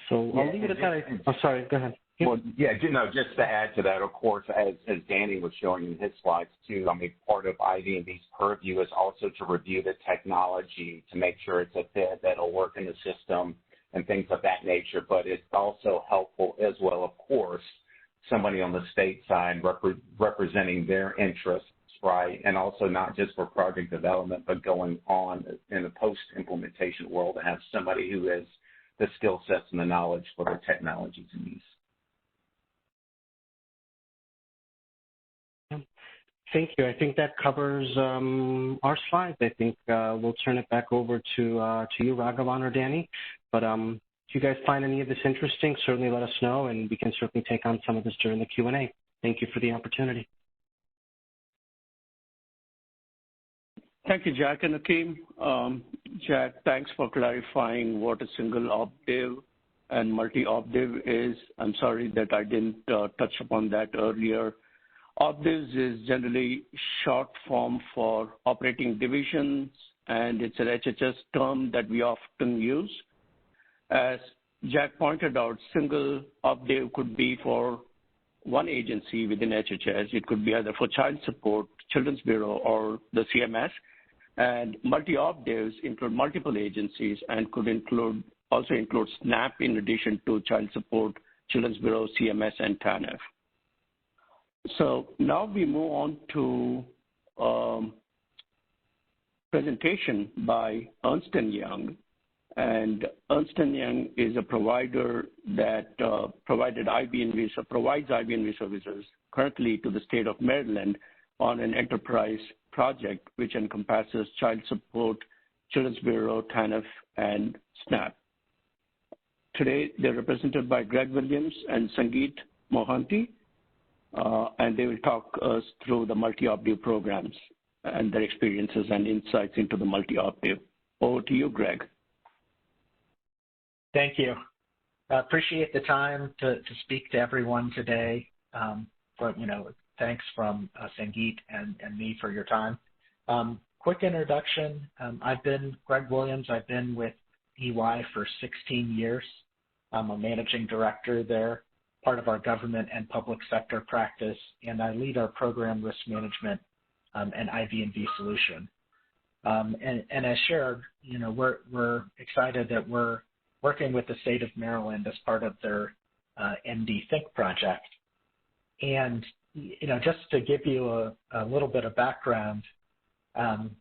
Speaker 4: So I'll leave it at that. I'm sorry, go ahead.
Speaker 5: Well, yeah, just to add to that, of course, as Danny was showing in his slides too, part of IV&V's purview is also to review the technology to make sure it's a fit that'll work in the system and things of that nature. But it's also helpful as well, of course, somebody on the state side representing their interests, right? And also not just for project development, but going on in the post-implementation world to have somebody who has the skill sets and the knowledge for the technologies and use.
Speaker 4: Thank you. I think that covers our slides. I think we'll turn it back over to you, Raghavan or Danny. But if you guys find any of this interesting, certainly let us know, and we can certainly take on some of this during the Q&A. Thank you for the opportunity.
Speaker 2: Thank you, Jack and Akeem. Jack, thanks for clarifying what a single-OpDIV and multi-OpDIV is. I'm sorry that I didn't touch upon that earlier. OpDIVs is generally short form for operating divisions, and it's an HHS term that we often use. As Jack pointed out, single-OpDIV could be for one agency within HHS. It could be either for child support, Children's Bureau, or the CMS. And multi-OpDIVs include multiple agencies and could also include SNAP in addition to child support, Children's Bureau, CMS, and TANF. So now we move on to presentation by Ernst & Young. And Ernst & Young is a provider that provides IB&V services currently to the state of Maryland on an enterprise project which encompasses child support, Children's Bureau, TANF, and SNAP. Today, they're represented by Greg Williams and Sangeet Mohanty, and they will talk us through the multi-OpDIV programs and their experiences and insights into the multi-OpDIV. Over to you, Greg.
Speaker 6: Thank you. Appreciate the time to speak to everyone today. Thanks from Sangeet and me for your time. Quick introduction. I've been Greg Williams. I've been with EY for 16 years. I'm a managing director there, part of our government and public sector practice, and I lead our program risk management and IV&V solution. And as shared, we're excited that we're working with the state of Maryland as part of their MD Think project. And, just to give you a little bit of background, and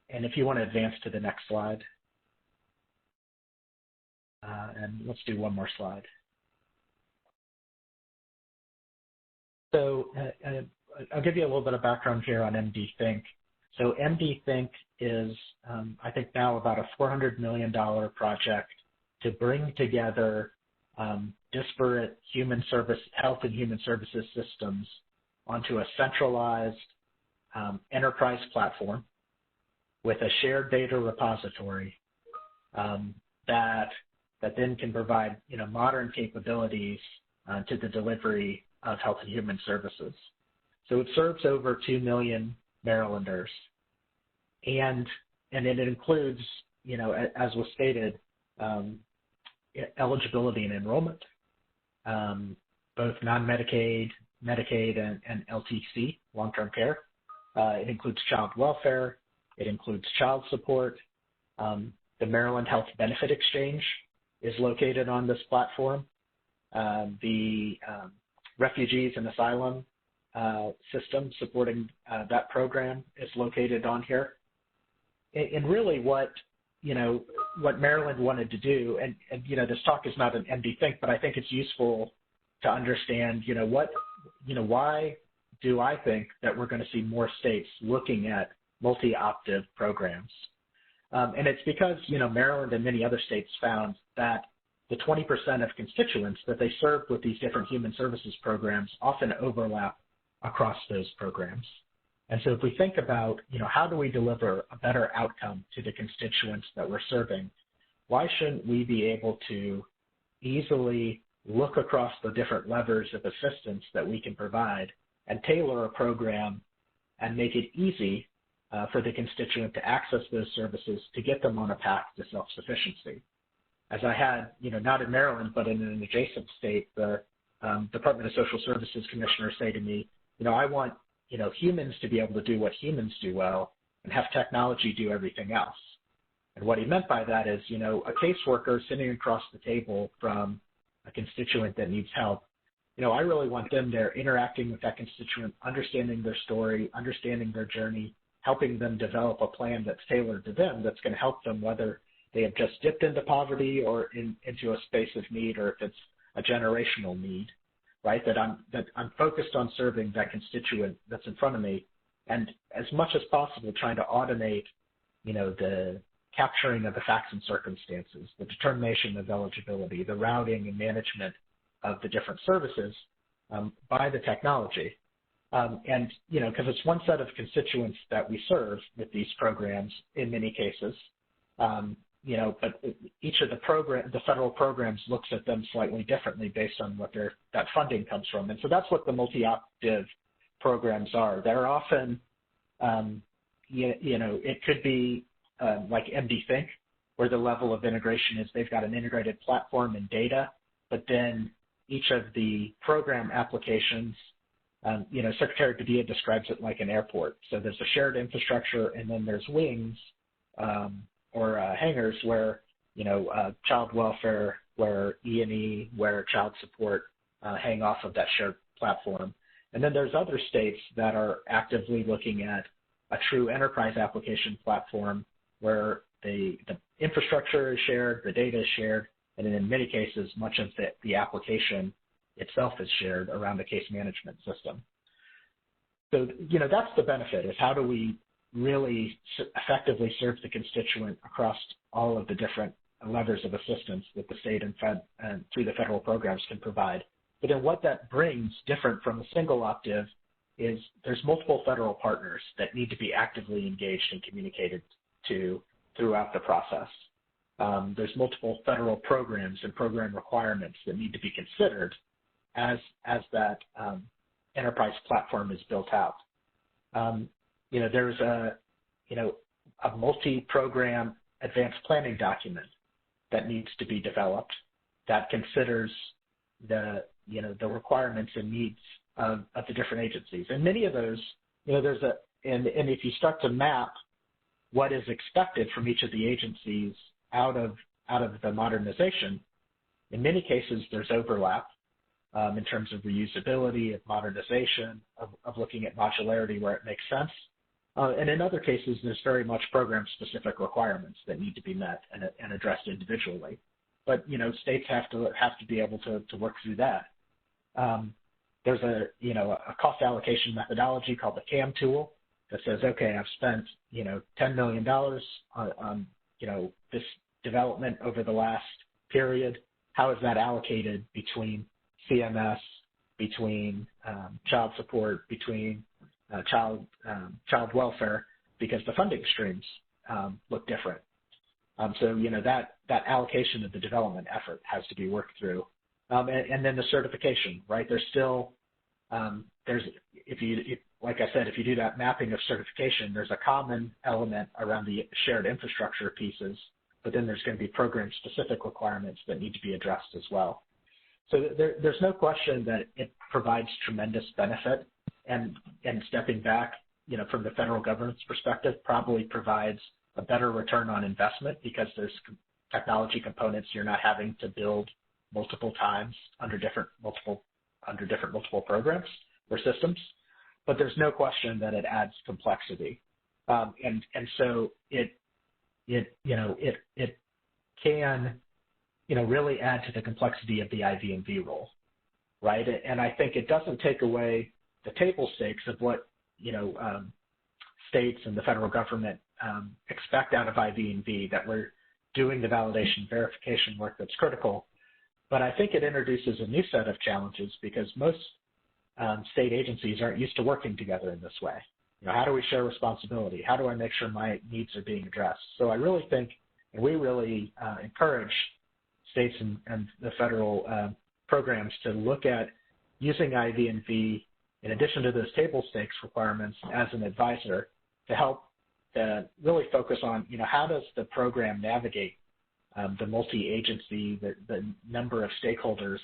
Speaker 6: if you want to advance to the next slide, and let's do one more slide. So I'll give you a little bit of background here on MD Think. So MD Think is, I think now about a $400 million project to bring together disparate health and human services systems onto a centralized enterprise platform with a shared data repository that then can provide modern capabilities to the delivery of health and human services. So it serves over 2 million Marylanders, and it includes, as was stated, eligibility and enrollment, both non-Medicaid, Medicaid, and LTC, long-term care. It includes child welfare. It includes child support. The Maryland Health Benefit Exchange is located on this platform. The refugees and asylum system supporting that program is located on here. And really what Maryland wanted to do, and this talk is not an MD Think, but I think it's useful to understand, why do I think that we're going to see more states looking at multi-OpDIV programs? And it's because, Maryland and many other states found that the 20% of constituents that they serve with these different human services programs often overlap across those programs. And so if we think about, how do we deliver a better outcome to the constituents that we're serving, why shouldn't we be able to easily look across the different levers of assistance that we can provide and tailor a program and make it easy for the constituent to access those services to get them on a path to self-sufficiency? As I had, not in Maryland, but in an adjacent state, the Department of Social Services commissioner say to me, I want, humans to be able to do what humans do well and have technology do everything else. And what he meant by that is, a caseworker sitting across the table from a constituent that needs help, I really want them there interacting with that constituent, understanding their story, understanding their journey, helping them develop a plan that's tailored to them that's going to help them, whether they have just dipped into poverty or into a space of need, or if it's a generational need, right? That I'm focused on serving that constituent that's in front of me, and as much as possible trying to automate, the capturing of the facts and circumstances, the determination of eligibility, the routing and management of the different services by the technology. And, because it's one set of constituents that we serve with these programs in many cases, but each of the federal programs looks at them slightly differently based on what that funding comes from. And so that's what the multi-OpDIV programs are. They're often, it could be like MD Think, where the level of integration is they've got an integrated platform and data, but then each of the program applications, Secretary Padilla describes it like an airport. So there's a shared infrastructure, and then there's wings or hangars where, child welfare, where E&E, where child support hang off of that shared platform. And then there's other states that are actively looking at a true enterprise application platform where the infrastructure is shared, the data is shared, and in many cases, much of the application itself is shared around the case management system. So, that's the benefit, is how do we really effectively serve the constituent across all of the different levers of assistance that the state and through the federal programs can provide. But then what that brings different from a single OpDIV is there's multiple federal partners that need to be actively engaged and communicated to throughout the process. There's multiple federal programs and program requirements that need to be considered as that enterprise platform is built out. There's a multi-program advanced planning document that needs to be developed that considers the requirements and needs of the different agencies. And many of those, and if you start to map what is expected from each of the agencies out of the modernization, in many cases there's overlap in terms of reusability, of modernization, of looking at modularity where it makes sense. And in other cases, there's very much program-specific requirements that need to be met and addressed individually. But states have to be able to work through that. There's a cost allocation methodology called the CAM tool that says, okay, I've spent $10 million on this development over the last period. How is that allocated between CMS, between child support, between child welfare, because the funding streams look different. So that allocation of the development effort has to be worked through, and then the certification, right? There's still like I said, if you do that mapping of certification, there's a common element around the shared infrastructure pieces, but then there's going to be program-specific requirements that need to be addressed as well. So there's no question that it provides tremendous benefit, and stepping back, from the federal government's perspective, probably provides a better return on investment because there's technology components you're not having to build multiple times under different multiple programs or systems. But there's no question that it adds complexity, and so it can really add to the complexity of the IV&V role, right? And I think it doesn't take away the table stakes of what states and the federal government expect out of IV&V, that we're doing the validation verification work that's critical. But I think it introduces a new set of challenges because most state agencies aren't used to working together in this way. How do we share responsibility? How do I make sure my needs are being addressed? So I really think And we really encourage states and the federal programs to look at using IV&V in addition to those table stakes requirements as an advisor to help really focus on, how does the program navigate the multi-agency, the number of stakeholders,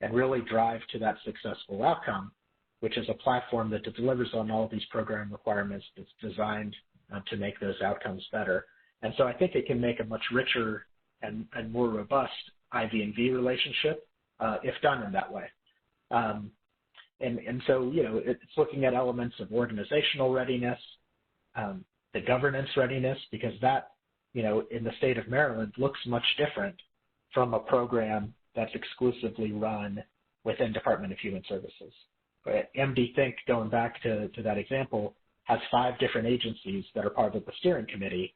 Speaker 6: and really drive to that successful outcome, which is a platform that delivers on all of these program requirements that's designed to make those outcomes better. And so I think it can make a much richer and more robust IV&V relationship if done in that way. And so, it's looking at elements of organizational readiness, the governance readiness, because that, in the state of Maryland looks much different from a program that's exclusively run within Department of Human Services. MD Think, going back to that example, has 5 different agencies that are part of the steering committee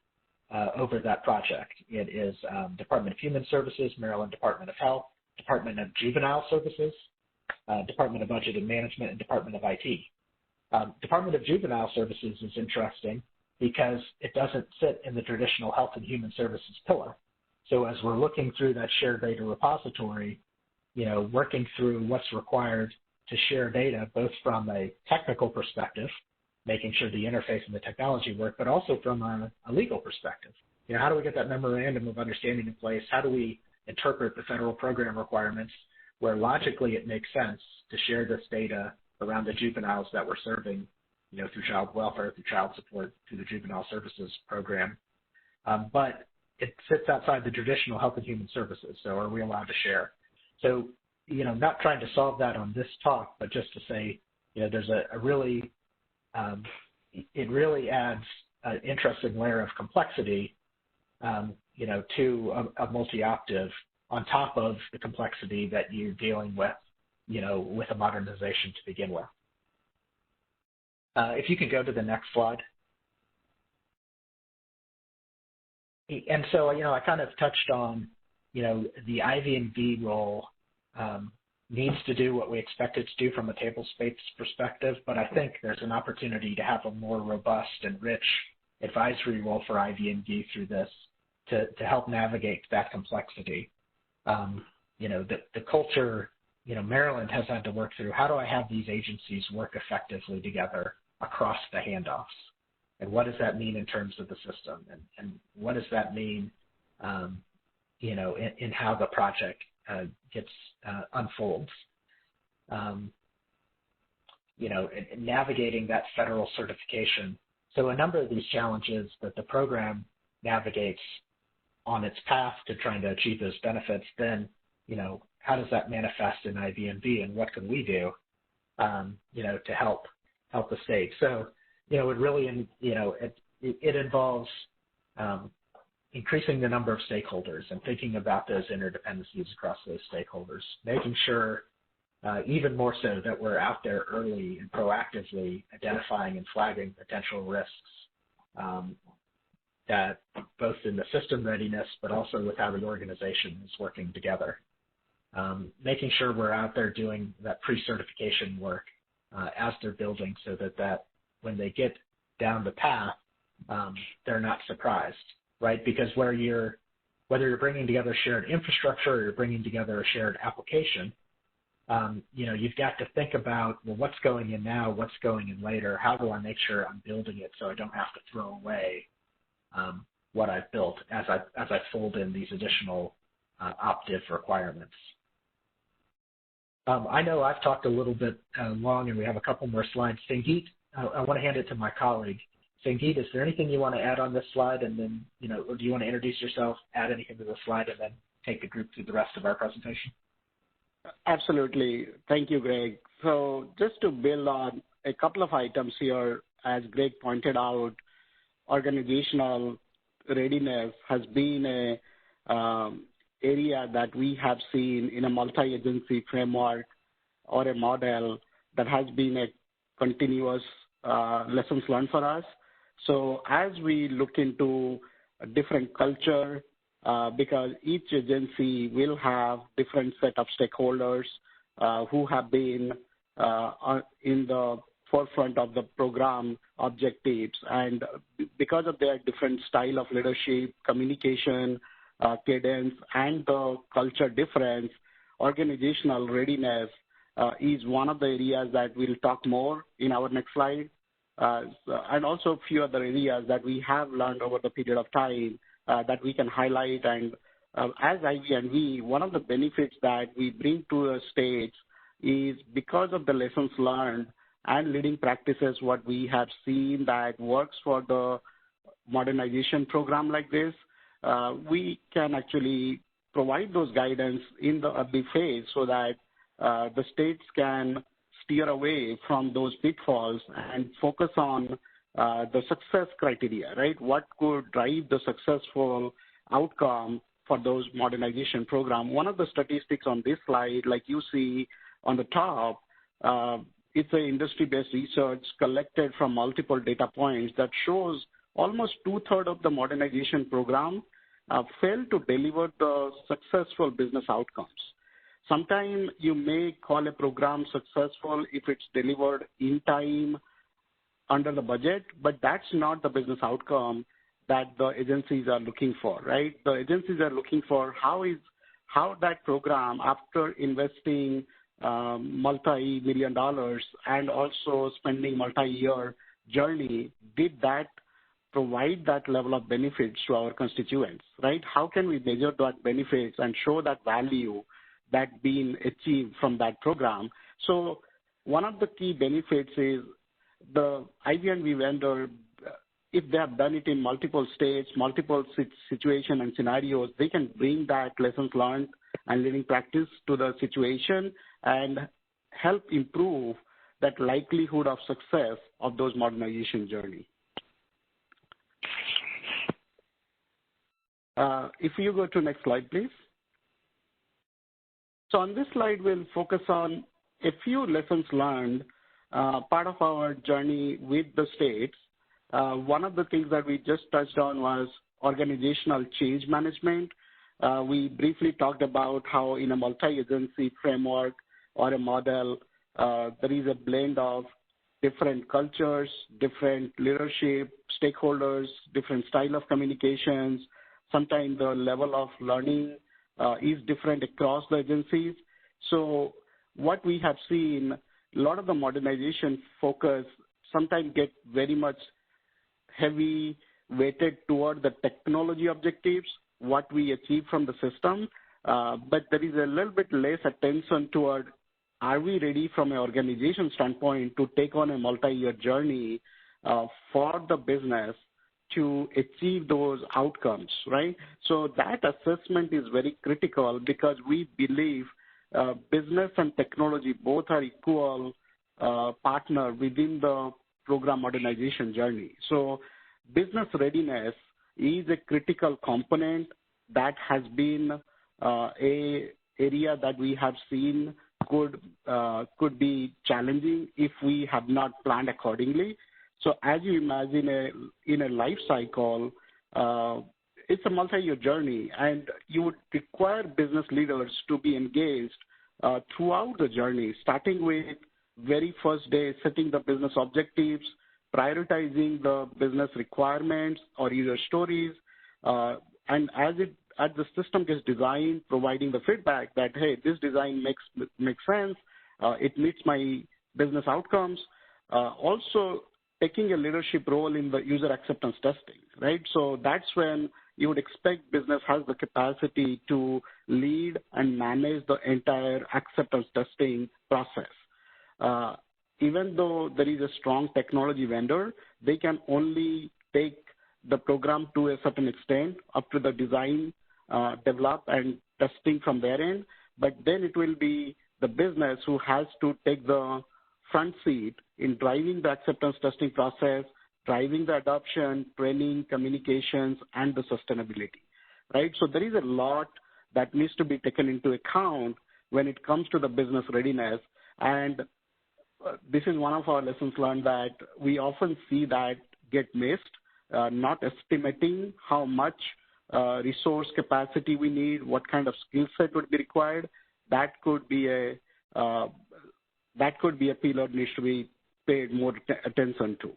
Speaker 6: over that project. It is Department of Human Services, Maryland Department of Health, Department of Juvenile Services, Department of Budget and Management, and Department of IT. Department of Juvenile Services is interesting because it doesn't sit in the traditional Health and Human Services pillar. So as we're looking through that shared data repository, working through what's required to share data, both from a technical perspective, making sure the interface and the technology work, but also from a legal perspective. How do we get that memorandum of understanding in place? How do we interpret the federal program requirements where logically it makes sense to share this data around the juveniles that we're serving, through child welfare, through child support, through the juvenile services program. But it sits outside the traditional Health and Human Services, so are we allowed to share? So, not trying to solve that on this talk, but just to say, there's a really, it really adds an interesting layer of complexity, to a multi-OpDIV on top of the complexity that you're dealing with, with a modernization to begin with. If you can go to the next slide. And so, I kind of touched on, the IV&V role needs to do what we expect it to do from a table stakes perspective, but I think there's an opportunity to have a more robust and rich advisory role for IV&V through this to help navigate that complexity. The culture, Maryland has had to work through, how do I have these agencies work effectively together across the handoffs? And what does that mean in terms of the system? And what does that mean, in how the project unfolds? Navigating that federal certification. So a number of these challenges that the program navigates on its path to trying to achieve those benefits, then, how does that manifest in IV&V, and what can we do, to help the state? So, it really, it involves increasing the number of stakeholders and thinking about those interdependencies across those stakeholders, making sure even more so that we're out there early and proactively identifying and flagging potential risks that both in the system readiness, but also with how the organization is working together. Making sure we're out there doing that pre-certification work as they're building so that when they get down the path, they're not surprised, right? Because whether you're bringing together shared infrastructure or you're bringing together a shared application, you've got to think about, well, what's going in now, what's going in later, how do I make sure I'm building it so I don't have to throw away what I've built as I fold in these additional OpDIV requirements. I know I've talked a little bit long, and we have a couple more slides. Sangeet, I want to hand it to my colleague. Sangeet, is there anything you want to add on this slide? And then, or do you want to introduce yourself, add anything to the slide, and then take the group through the rest of our presentation?
Speaker 7: Absolutely. Thank you, Greg. So just to build on a couple of items here, as Greg pointed out, organizational readiness has been a area that we have seen in a multi-agency framework or a model that has been a continuous lessons learned for us. So as we look into a different culture, because each agency will have different set of stakeholders who have been in the forefront of the program objectives. And because of their different style of leadership, communication, cadence, and the culture difference, organizational readiness is one of the areas that we'll talk more in our next slide. And also a few other areas that we have learned over the period of time that we can highlight. And as IV&V, one of the benefits that we bring to the states is because of the lessons learned and leading practices, what we have seen that works for the modernization program like this, we can actually provide those guidance in the early phase so that the states can steer away from those pitfalls and focus on the success criteria, right? What could drive the successful outcome for those modernization program? One of the statistics on this slide, like you see on the top, it's an industry-based research collected from multiple data points that shows almost 2/3 of the modernization program fail to deliver the successful business outcomes. Sometimes you may call a program successful if it's delivered in time under the budget, but that's not the business outcome that the agencies are looking for, right? The agencies are looking for how that program, after investing multi-million dollars and also spending multi-year journey, did that provide that level of benefits to our constituents, right? How can we measure that benefits and show that value that being achieved from that program? So one of the key benefits is the IV&V vendor, if they have done it in multiple states, multiple situations and scenarios, they can bring that lessons learned and leading practice to the situation and help improve that likelihood of success of those modernization journey. If you go to next slide, please. So on this slide, we'll focus on a few lessons learned, part of our journey with the states. One of the things that we just touched on was organizational change management. We briefly talked about how in a multi-agency framework or a model, there is a blend of different cultures, different leadership, stakeholders, different style of communications. Sometimes the level of learning is different across the agencies. So what we have seen, a lot of the modernization focus sometimes get very much heavy weighted toward the technology objectives, what we achieve from the system, but there is a little bit less attention toward are we ready from an organization standpoint to take on a multi-year journey for the business to achieve those outcomes, right? So that assessment is very critical because we believe business and technology both are equal partner within the program modernization journey. So business readiness is a critical component that has been a area that we have seen could be challenging if we have not planned accordingly. So as you imagine in a life cycle, it's a multi-year journey, and you would require business leaders to be engaged throughout the journey, starting with very first day, setting the business objectives, prioritizing the business requirements or user stories, and as the system gets designed, providing the feedback that, hey, this design makes sense, it meets my business outcomes. Also, taking a leadership role in the user acceptance testing, right? So that's when you would expect business has the capacity to lead and manage the entire acceptance testing process. Even though there is a strong technology vendor, they can only take the program to a certain extent up to the design, develop, and testing from their end. But then it will be the business who has to take the front seat in driving the acceptance testing process, driving the adoption, training, communications, and the sustainability, right? So there is a lot that needs to be taken into account when it comes to the business readiness. And this is one of our lessons learned that we often see that get missed, not estimating how much resource capacity we need, what kind of skill set would be required. That could be a pillar needs to be paid more attention to.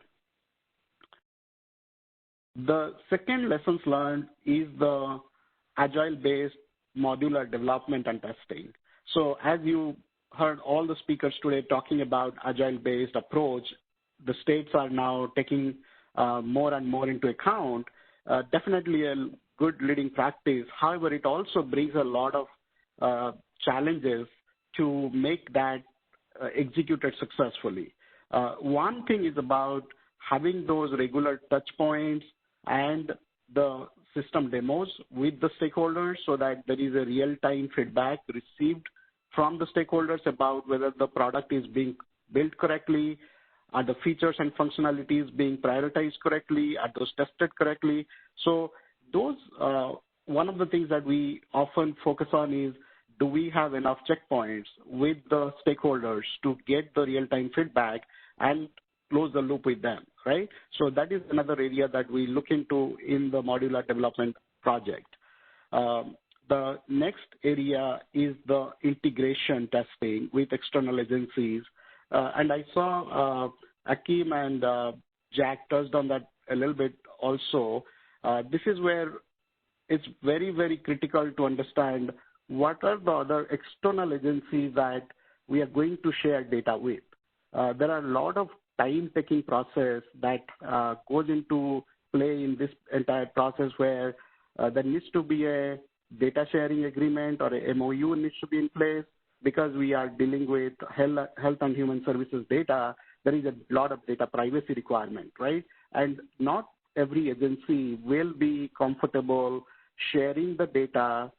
Speaker 7: The second lessons learned is the agile-based modular development and testing. So as you heard all the speakers today talking about agile-based approach, the states are now taking more and more into account. Definitely a good leading practice. However, it also brings a lot of challenges to make that executed successfully. One thing is about having those regular touch points and the system demos with the stakeholders so that there is a real-time feedback received from the stakeholders about whether the product is being built correctly, are the features and functionalities being prioritized correctly, are those tested correctly. So those, one of the things that we often focus on is, do we have enough checkpoints with the stakeholders to get the real-time feedback and close the loop with them, right? So that is another area that we look into in the modular development project. The next area is the integration testing with external agencies. And I saw Akeem and Jack touched on that a little bit also. This is where it's very, very critical to understand what are the other external agencies that we are going to share data with. There are a lot of time-taking process that goes into play in this entire process where there needs to be a data sharing agreement or a MOU needs to be in place because we are dealing with health and human services data. There is a lot of data privacy requirement, right? And not every agency will be comfortable sharing the data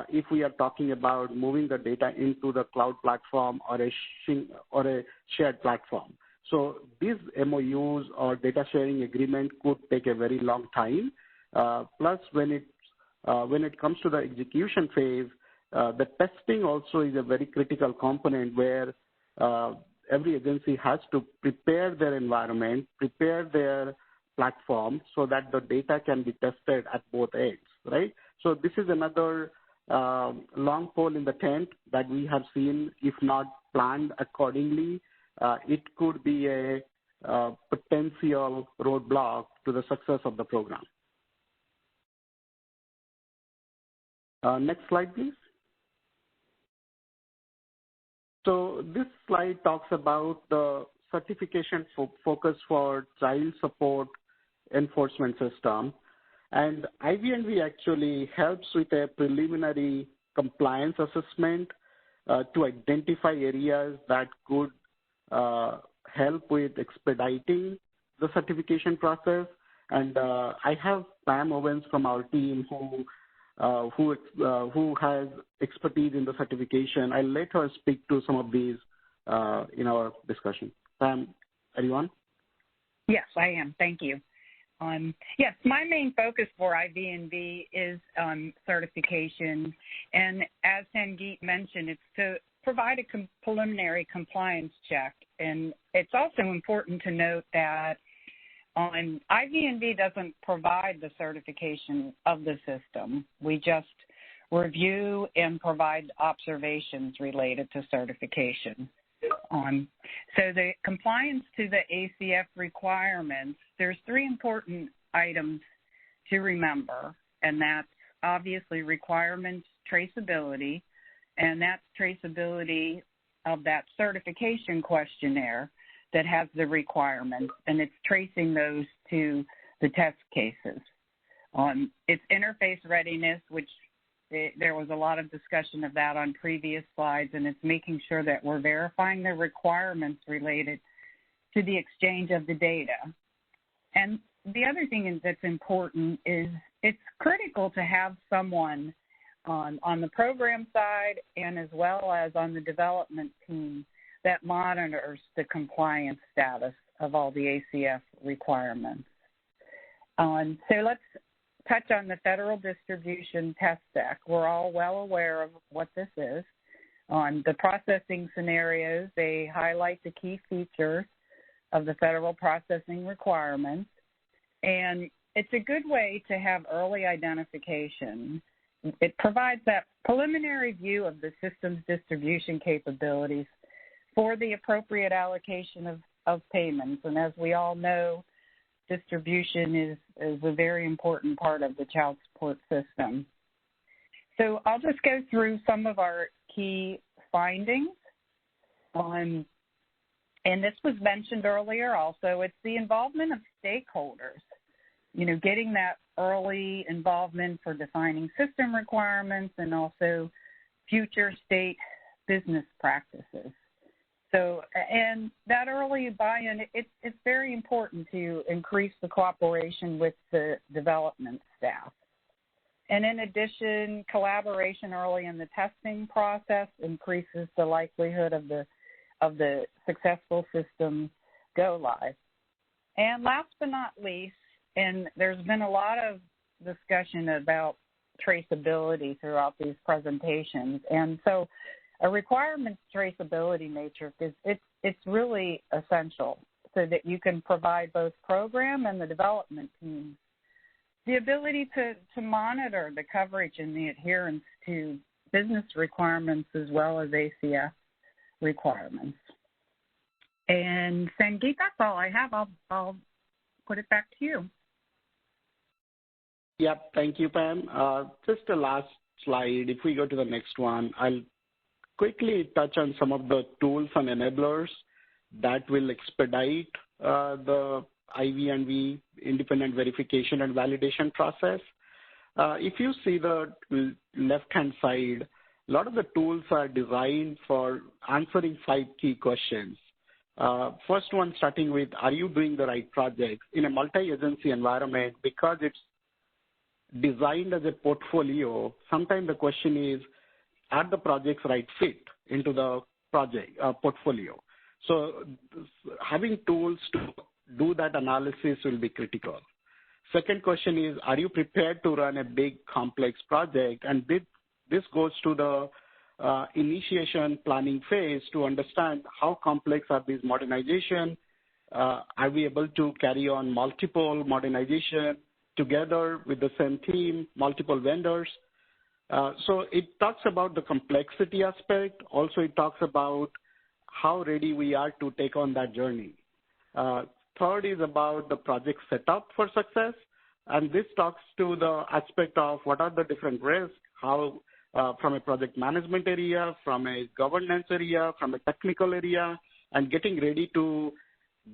Speaker 7: if we are talking about moving the data into the cloud platform or a shared platform. So these MOUs or data sharing agreement could take a very long time. Plus, when it comes to the execution phase, the testing also is a very critical component where every agency has to prepare their environment, prepare their platform so that the data can be tested at both ends, right? So this is another long pole in the tent that we have seen, if not planned accordingly. It could be a potential roadblock to the success of the program. Next slide, please. So this slide talks about the certification focus for child support enforcement system. And IV&V actually helps with a preliminary compliance assessment to identify areas that could help with expediting the certification process. And I have Pam Owens from our team who has expertise in the certification. I'll let her speak to some of these in our discussion. Pam, are you on?
Speaker 8: Yes, I am. Thank you. Yes, my main focus for IV&V is certification. And as Sangeet mentioned, it's to provide a preliminary compliance check. And it's also important to note that IV&V doesn't provide the certification of the system. We just review and provide observations related to certification. So the compliance to the ACF requirements, there's three important items to remember, and that's obviously requirements traceability, and that's traceability of that certification questionnaire that has the requirements, and it's tracing those to the test cases. It's interface readiness, which there was a lot of discussion of that on previous slides, and it's making sure that we're verifying the requirements related to the exchange of the data. And the other thing that's important is it's critical to have someone on the program side and as well as on the development team that monitors the compliance status of all the ACF requirements. So let's touch on the Federal Distribution Test Deck. We're all well aware of what this is. On the processing scenarios, they highlight the key features of the federal processing requirements. And it's a good way to have early identification. It provides that preliminary view of the system's distribution capabilities for the appropriate allocation of of payments. And as we all know, distribution is a very important part of the child support system. So I'll just go through some of our key findings. And this was mentioned earlier also, it's the involvement of stakeholders. You know, getting that early involvement for defining system requirements and also future state business practices. So, and that early buy-in, it's very important to increase the cooperation with the development staff. And in addition, collaboration early in the testing process increases the likelihood of the successful system go live. And last but not least, and there's been a lot of discussion about traceability throughout these presentations. And so a requirements traceability matrix it's really essential so that you can provide both program and the development teams the ability to monitor the coverage and the adherence to business requirements as well as ACS requirements. And Sangeet, that's all I have. I'll put it back to you.
Speaker 7: Yep, thank you, Pam. Just the last slide. If we go to the next one, I'll quickly touch on some of the tools and enablers that will expedite the IV&V independent verification and validation process. If you see the left-hand side, a lot of the tools are designed for answering 5 key questions. First one starting with, are you doing the right project? In a multi-agency environment, because it's designed as a portfolio, sometimes the question is, are the projects right fit into the project portfolio? So having tools to do that analysis will be critical. Second question is, are you prepared to run a big complex project? And this goes to the initiation planning phase to understand how complex are these modernization. Are we able to carry on multiple modernization together with the same team, multiple vendors? So it talks about the complexity aspect. Also, it talks about how ready we are to take on that journey. Third is about the project setup for success. And this talks to the aspect of what are the different risks, how from a project management area, from a governance area, from a technical area, and getting ready to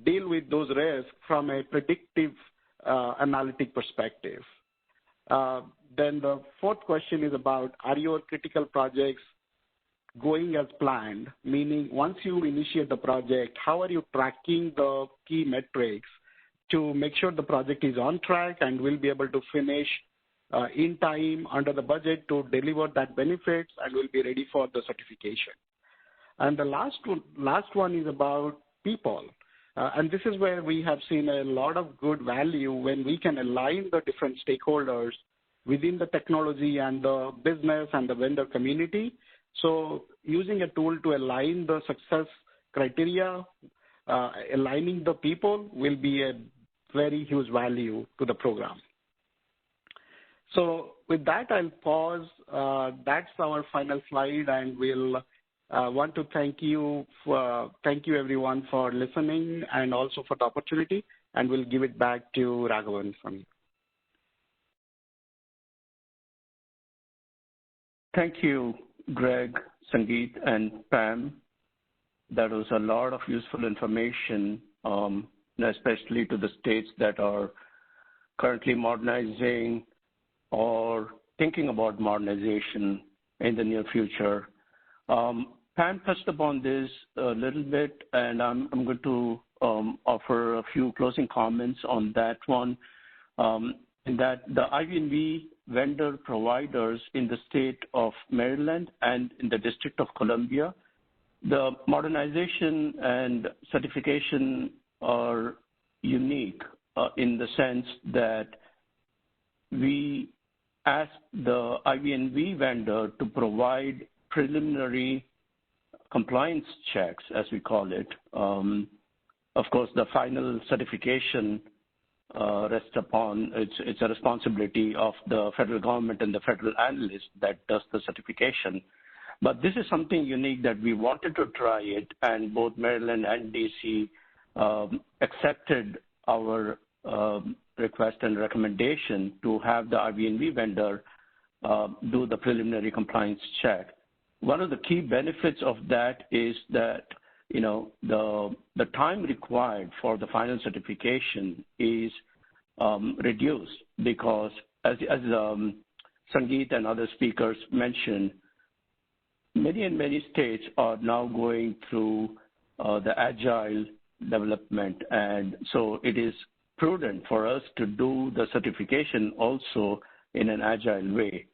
Speaker 7: deal with those risks from a predictive analytic perspective. Then the fourth question is about, are your critical projects going as planned? Meaning, once you initiate the project, how are you tracking the key metrics to make sure the project is on track and will be able to finish in time under the budget to deliver that benefits and will be ready for the certification. And the last one is about people. And this is where we have seen a lot of good value when we can align the different stakeholders within the technology and the business and the vendor community. So using a tool to align the success criteria, aligning the people will be a very huge value to the program. So with that, I'll pause. That's our final slide, and we'll want to thank you everyone for listening and also for the opportunity, and we'll give it back to Raghavan from you.
Speaker 2: Thank you, Greg, Sangeet, and Pam. That was a lot of useful information, especially to the states that are currently modernizing or thinking about modernization in the near future. Pam touched upon this a little bit, and I'm going to offer a few closing comments on that one, in that the IV&V vendor providers in the state of Maryland and in the District of Columbia, the modernization and certification are unique in the sense that we ask the IV&V vendor to provide preliminary compliance checks, as we call it. Of course, the final certification rests upon, it's a responsibility of the federal government and the federal analyst that does the certification. But this is something unique that we wanted to try it, and both Maryland and DC accepted our request and recommendation to have the IV&V vendor do the preliminary compliance check. One of the key benefits of that is that, the time required for the final certification is reduced because, as Sangeet and other speakers mentioned, many states are now going through the agile development, and so it is prudent for us to do the certification also in an agile way.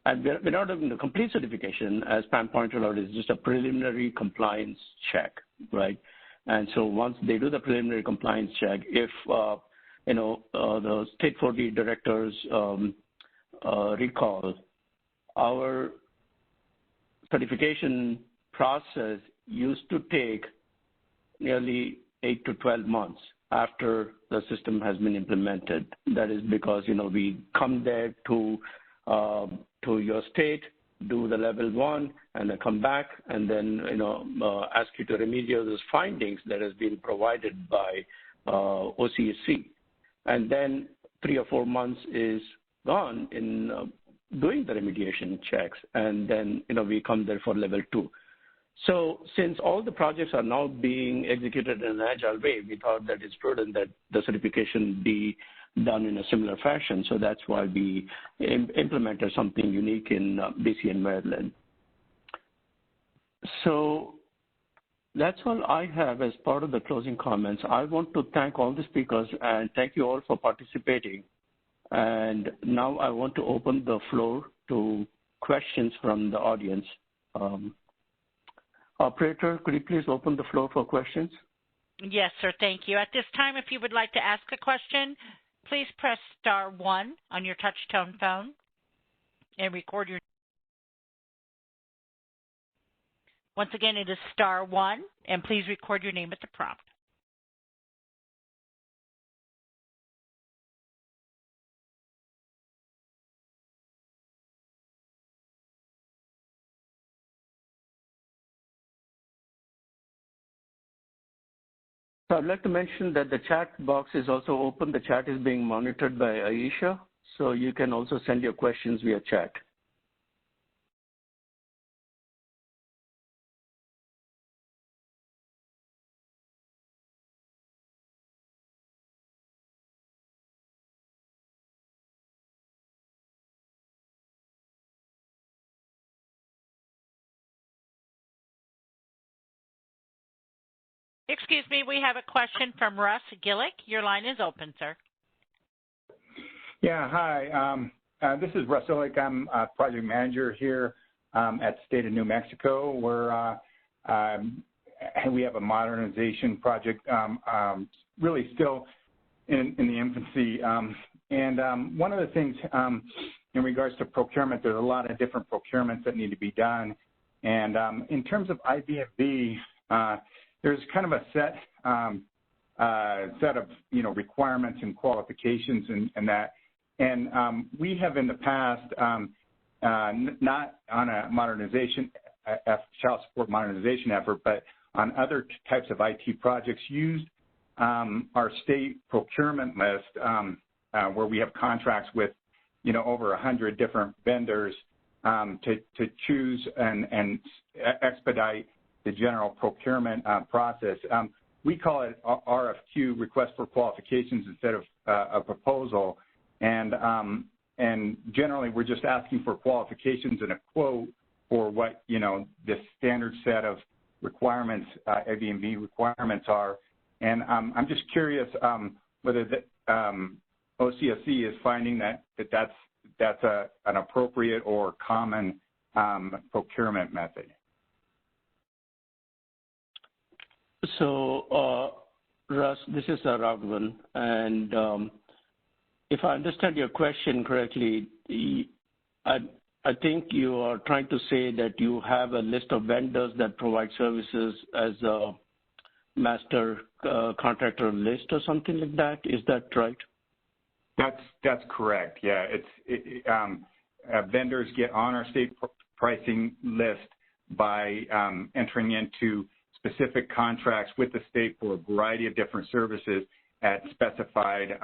Speaker 2: And we're not doing the complete certification, as Pam pointed out, it's just a preliminary compliance check, right? And so once they do the preliminary compliance check, if the state 4D directors recall, our certification process used to take nearly 8 to 12 months after the system has been implemented. That is because, we come there to your state, do the level 1, and then come back and then, ask you to remediate those findings that has been provided by OCSE. And then 3 or 4 months is gone in doing the remediation checks, and then, we come there for level 2. So since all the projects are now being executed in an agile way, we thought that it's prudent that the certification be done in a similar fashion. So that's why we implemented something unique in BC and Maryland. So that's all I have as part of the closing comments. I want to thank all the speakers and thank you all for participating. And now I want to open the floor to questions from the audience. Operator, could you please open the floor for questions?
Speaker 1: Yes, sir. Thank you. At this time, if you would like to ask a question, please press star 1 on your touch-tone phone and record your. Once again, it is star 1, and please record your name at the prompt.
Speaker 2: So I'd like to mention that the chat box is also open. The chat is being monitored by Aisha, so you can also send your questions via chat.
Speaker 1: Excuse me, we have a question from Russ Gillick. Your line is open, sir.
Speaker 9: Yeah, hi. This is Russ Gillick. I'm a project manager here at the state of New Mexico, where we have a modernization project really still in the infancy. And one of the things in regards to procurement, there's a lot of different procurements that need to be done. And in terms of IB&V, there's kind of a set of requirements and qualifications and that. And we have in the past, not on a modernization, child support modernization effort, but on other types of IT projects, used our state procurement list where we have contracts with over 100 different vendors to choose and expedite the general procurement process. We call it RFQ, request for qualifications, instead of a proposal. And generally, we're just asking for qualifications and a quote for what the standard set of requirements, IV&V requirements are. And I'm just curious whether the OCSE is finding that's an appropriate or common procurement method.
Speaker 2: So, Russ, this is Raghavan, and if I understand your question correctly, I think you are trying to say that you have a list of vendors that provide services as a master contractor list or something like that. Is that right?
Speaker 9: That's correct. Yeah, vendors get on our state pricing list by entering into specific contracts with the state for a variety of different services at specified,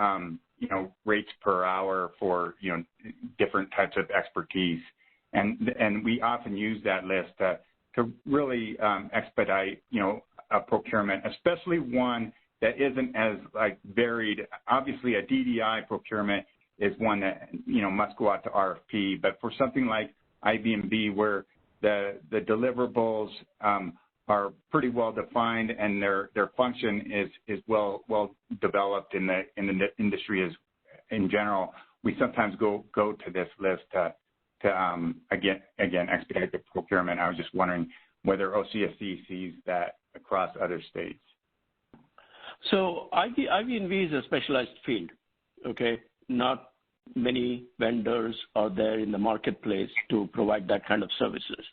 Speaker 9: rates per hour for, different types of expertise. And we often use that list to really expedite, a procurement, especially one that isn't as varied. Obviously, a DDI procurement is one that, must go out to RFP, but for something like IB&V where the deliverables are pretty well defined and their function is well developed in the industry as in general, we sometimes go to this list to again expedite the procurement. I was just wondering whether OCSE sees that across other states.
Speaker 2: So IB&V is a specialized field, okay? Not many vendors are there in the marketplace to provide that kind of services.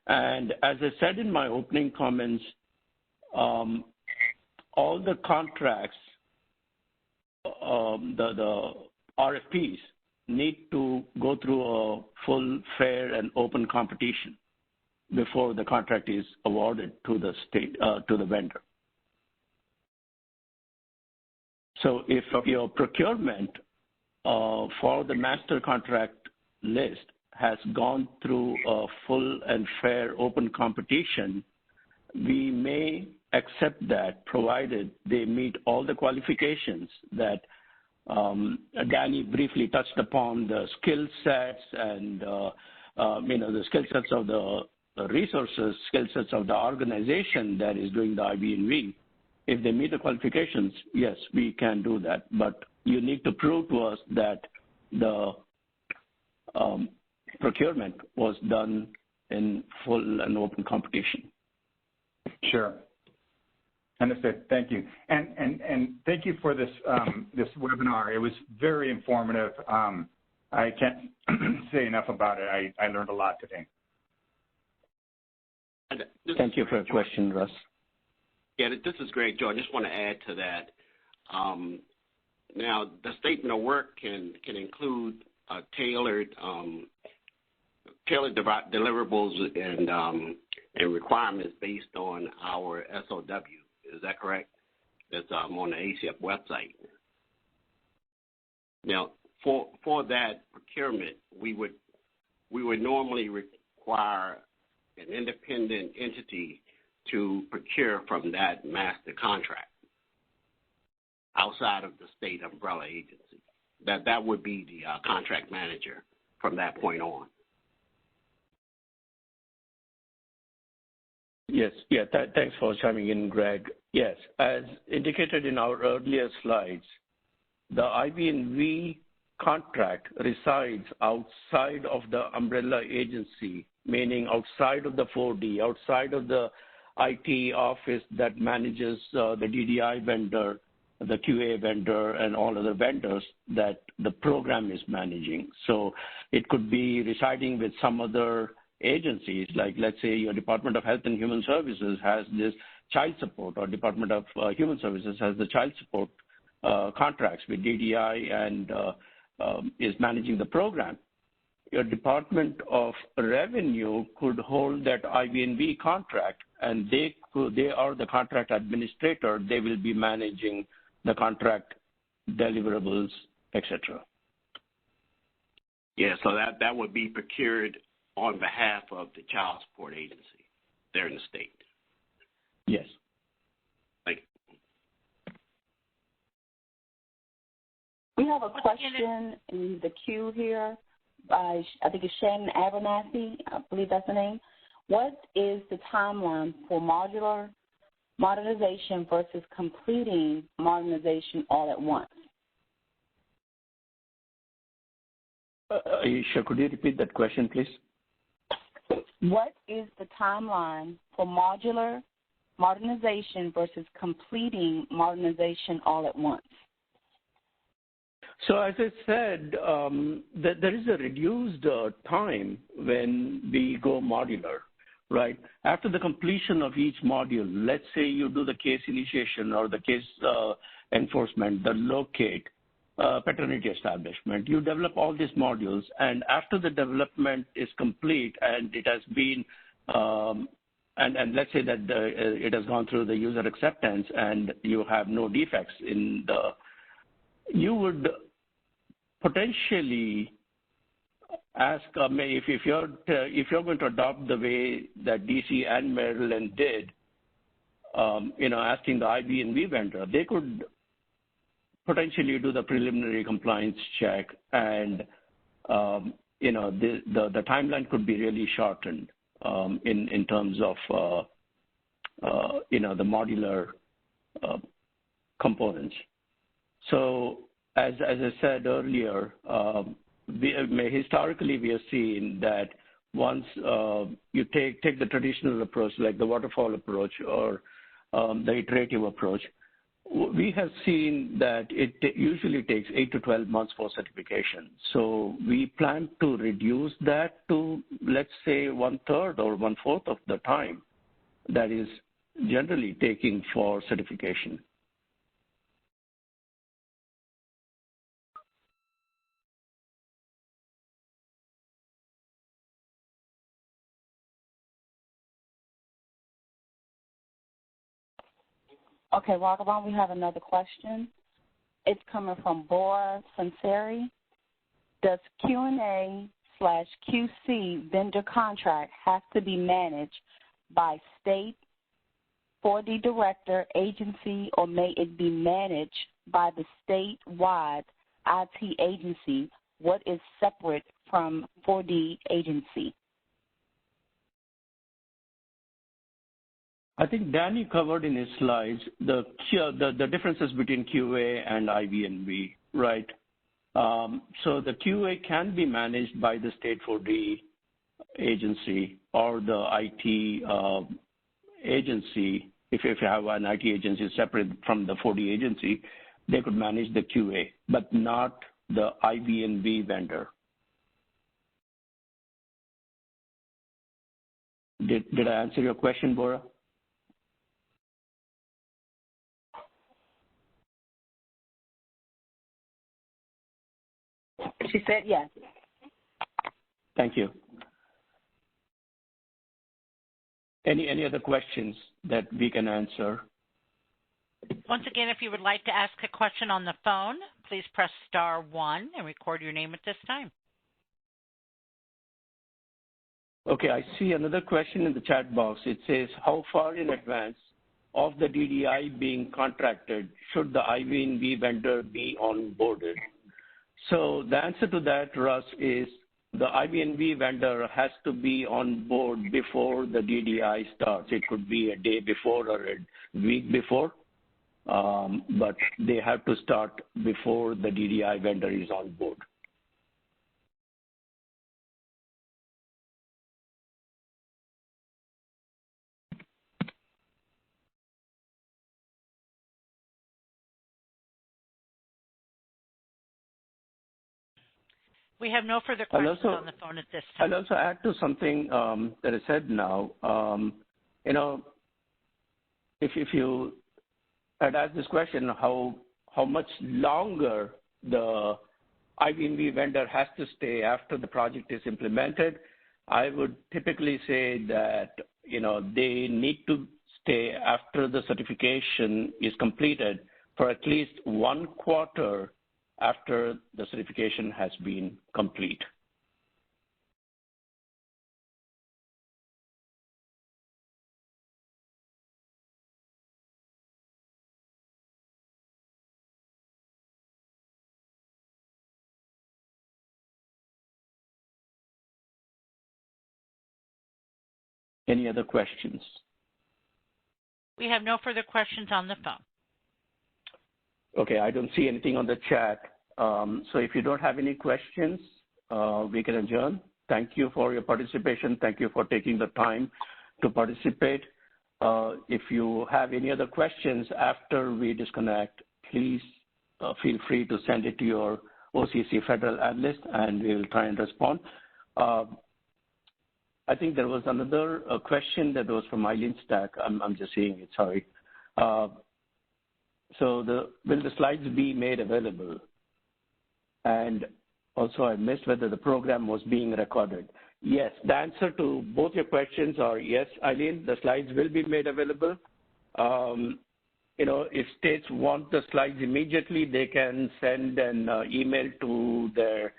Speaker 2: And as I said in my opening comments, all the contracts, the RFPs need to go through a full, fair, and open competition before the contract is awarded to the state, to the vendor. So if your procurement for the master contract list has gone through a full and fair open competition, we may accept that provided they meet all the qualifications that Danny briefly touched upon, the skill sets and the skill sets of the resources, skill sets of the organization that is doing the IB&V. If they meet the qualifications, yes, we can do that. But you need to prove to us that the procurement was done in full and open competition.
Speaker 9: Sure. Understood. Thank you. And thank you for this this webinar. It was very informative. I can't say enough about it. I learned a lot today.
Speaker 2: Thank you for your question, Russ.
Speaker 10: Yeah, this is Greg, Joe. I just want to add to that. Now, the statement of work can include tailored deliverables and requirements based on our SOW. Is that correct? That's on the ACF website. Now, for that procurement, we would normally require an independent entity to procure from that master contract outside of the state umbrella agency. That would be the contract manager from that point on.
Speaker 2: Yes. Yeah. Thanks for chiming in, Greg. Yes. As indicated in our earlier slides, the IB&V contract resides outside of the umbrella agency, meaning outside of the 4D, outside of the IT office that manages the DDI vendor, the QA vendor, and all other vendors that the program is managing. So it could be residing with some other agencies, like let's say your Department of Health and Human Services has this child support, or Department of Human Services has the child support contracts with DDI and is managing the program. Your Department of Revenue could hold that IB&V contract, and they are the contract administrator. They will be managing the contract deliverables, etc.
Speaker 10: Yeah, so that would be procured on behalf of the child support agency there in the state.
Speaker 2: Yes.
Speaker 10: Thank you.
Speaker 11: We have a question in the queue here by, I think it's Shannon Abernathy, I believe that's the name. What is the timeline for modular modernization versus completing modernization all at once?
Speaker 2: Aisha, could you repeat that question, please?
Speaker 11: What is the timeline for modular modernization versus completing modernization all at once?
Speaker 2: So as I said, there is a reduced time when we go modular, right? After the completion of each module, let's say you do the case initiation or the case enforcement, the locate, paternity establishment. You develop all these modules, and after the development is complete and it has been and let's say that it has gone through the user acceptance and you have no defects in the, you would potentially ask, if you're going to adopt the way that DC and Maryland did, asking the IV&V vendor, they could potentially do the preliminary compliance check, and the timeline could be really shortened in terms of the modular components. So as I said earlier, historically we have seen that once you take the traditional approach, like the waterfall approach or the iterative approach, we have seen that it usually takes 8 to 12 months for certification. So we plan to reduce that to, let's say, 1/3 or 1/4 of the time that is generally taking for certification.
Speaker 11: Okay, Raghavan, we have another question. It's coming from Bora Sansari. Does Q&A/QC vendor contract have to be managed by state 4D director, agency, or may it be managed by the statewide IT agency? What is separate from 4D agency?
Speaker 2: I think Danny covered in his slides the differences between QA and IV&V, right? So the QA can be managed by the state 4D agency or the IT agency. If you have an IT agency separate from the 4D agency, they could manage the QA, but not the IV&V vendor. Did I answer your question, Bora?
Speaker 11: She said yes.
Speaker 2: Thank you. Any other questions that we can answer?
Speaker 1: Once again, if you would like to ask a question on the phone, please press *1 and record your name at this time.
Speaker 2: Okay, I see another question in the chat box. It says, how far in advance of the DDI being contracted should the IV&V vendor be onboarded? So the answer to that, Russ, is the IV&V vendor has to be on board before the DDI starts. It could be a day before or a week before, but they have to start before the DDI vendor is on board.
Speaker 1: We have no further questions on the phone at this time.
Speaker 2: I'll also add to something that I said now. If you had asked this question, how much longer the IV&V vendor has to stay after the project is implemented, I would typically say that they need to stay after the certification is completed for at least 1 quarter after the certification has been complete. Any other questions?
Speaker 1: We have no further questions on the phone.
Speaker 2: Okay, I don't see anything on the chat. So if you don't have any questions, we can adjourn. Thank you for your participation. Thank you for taking the time to participate. If you have any other questions after we disconnect, please feel free to send it to your OCSE federal analyst, and we will try and respond. I think there was another question that was from Eileen Stack. I'm just seeing it, sorry. So will the slides be made available? And also I missed whether the program was being recorded. Yes, the answer to both your questions are yes, Eileen, the slides will be made available. If states want the slides immediately, they can send an email to their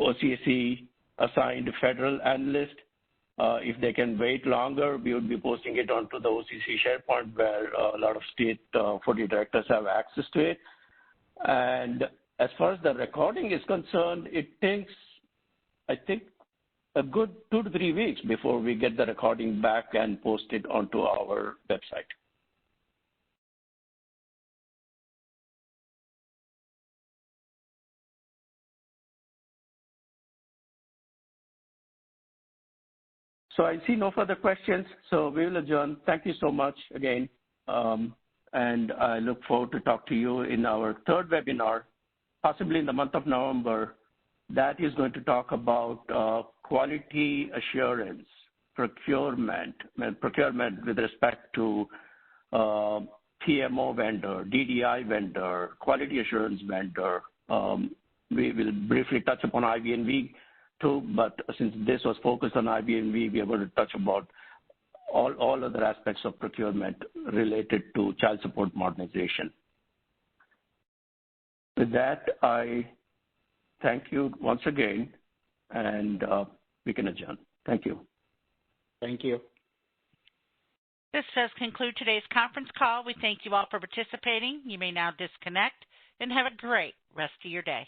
Speaker 2: OCSE assigned federal analyst. If they can wait longer, we would be posting it onto the OCSE SharePoint where a lot of state 40 directors have access to it. And as far as the recording is concerned, it takes, I think, a good 2 to 3 weeks before we get the recording back and post it onto our website. So I see no further questions, so we will adjourn. Thank you so much again, and I look forward to talk to you in our third webinar, possibly in the month of November. That is going to talk about quality assurance, procurement with respect to PMO vendor, DDI vendor, quality assurance vendor. We will briefly touch upon IV&V too, but since this was focused on IV&V, we are going to touch about all other aspects of procurement related to child support modernization. With that, I thank you once again, and we can adjourn. Thank you.
Speaker 7: Thank you.
Speaker 1: This does conclude today's conference call. We thank you all for participating. You may now disconnect and have a great rest of your day.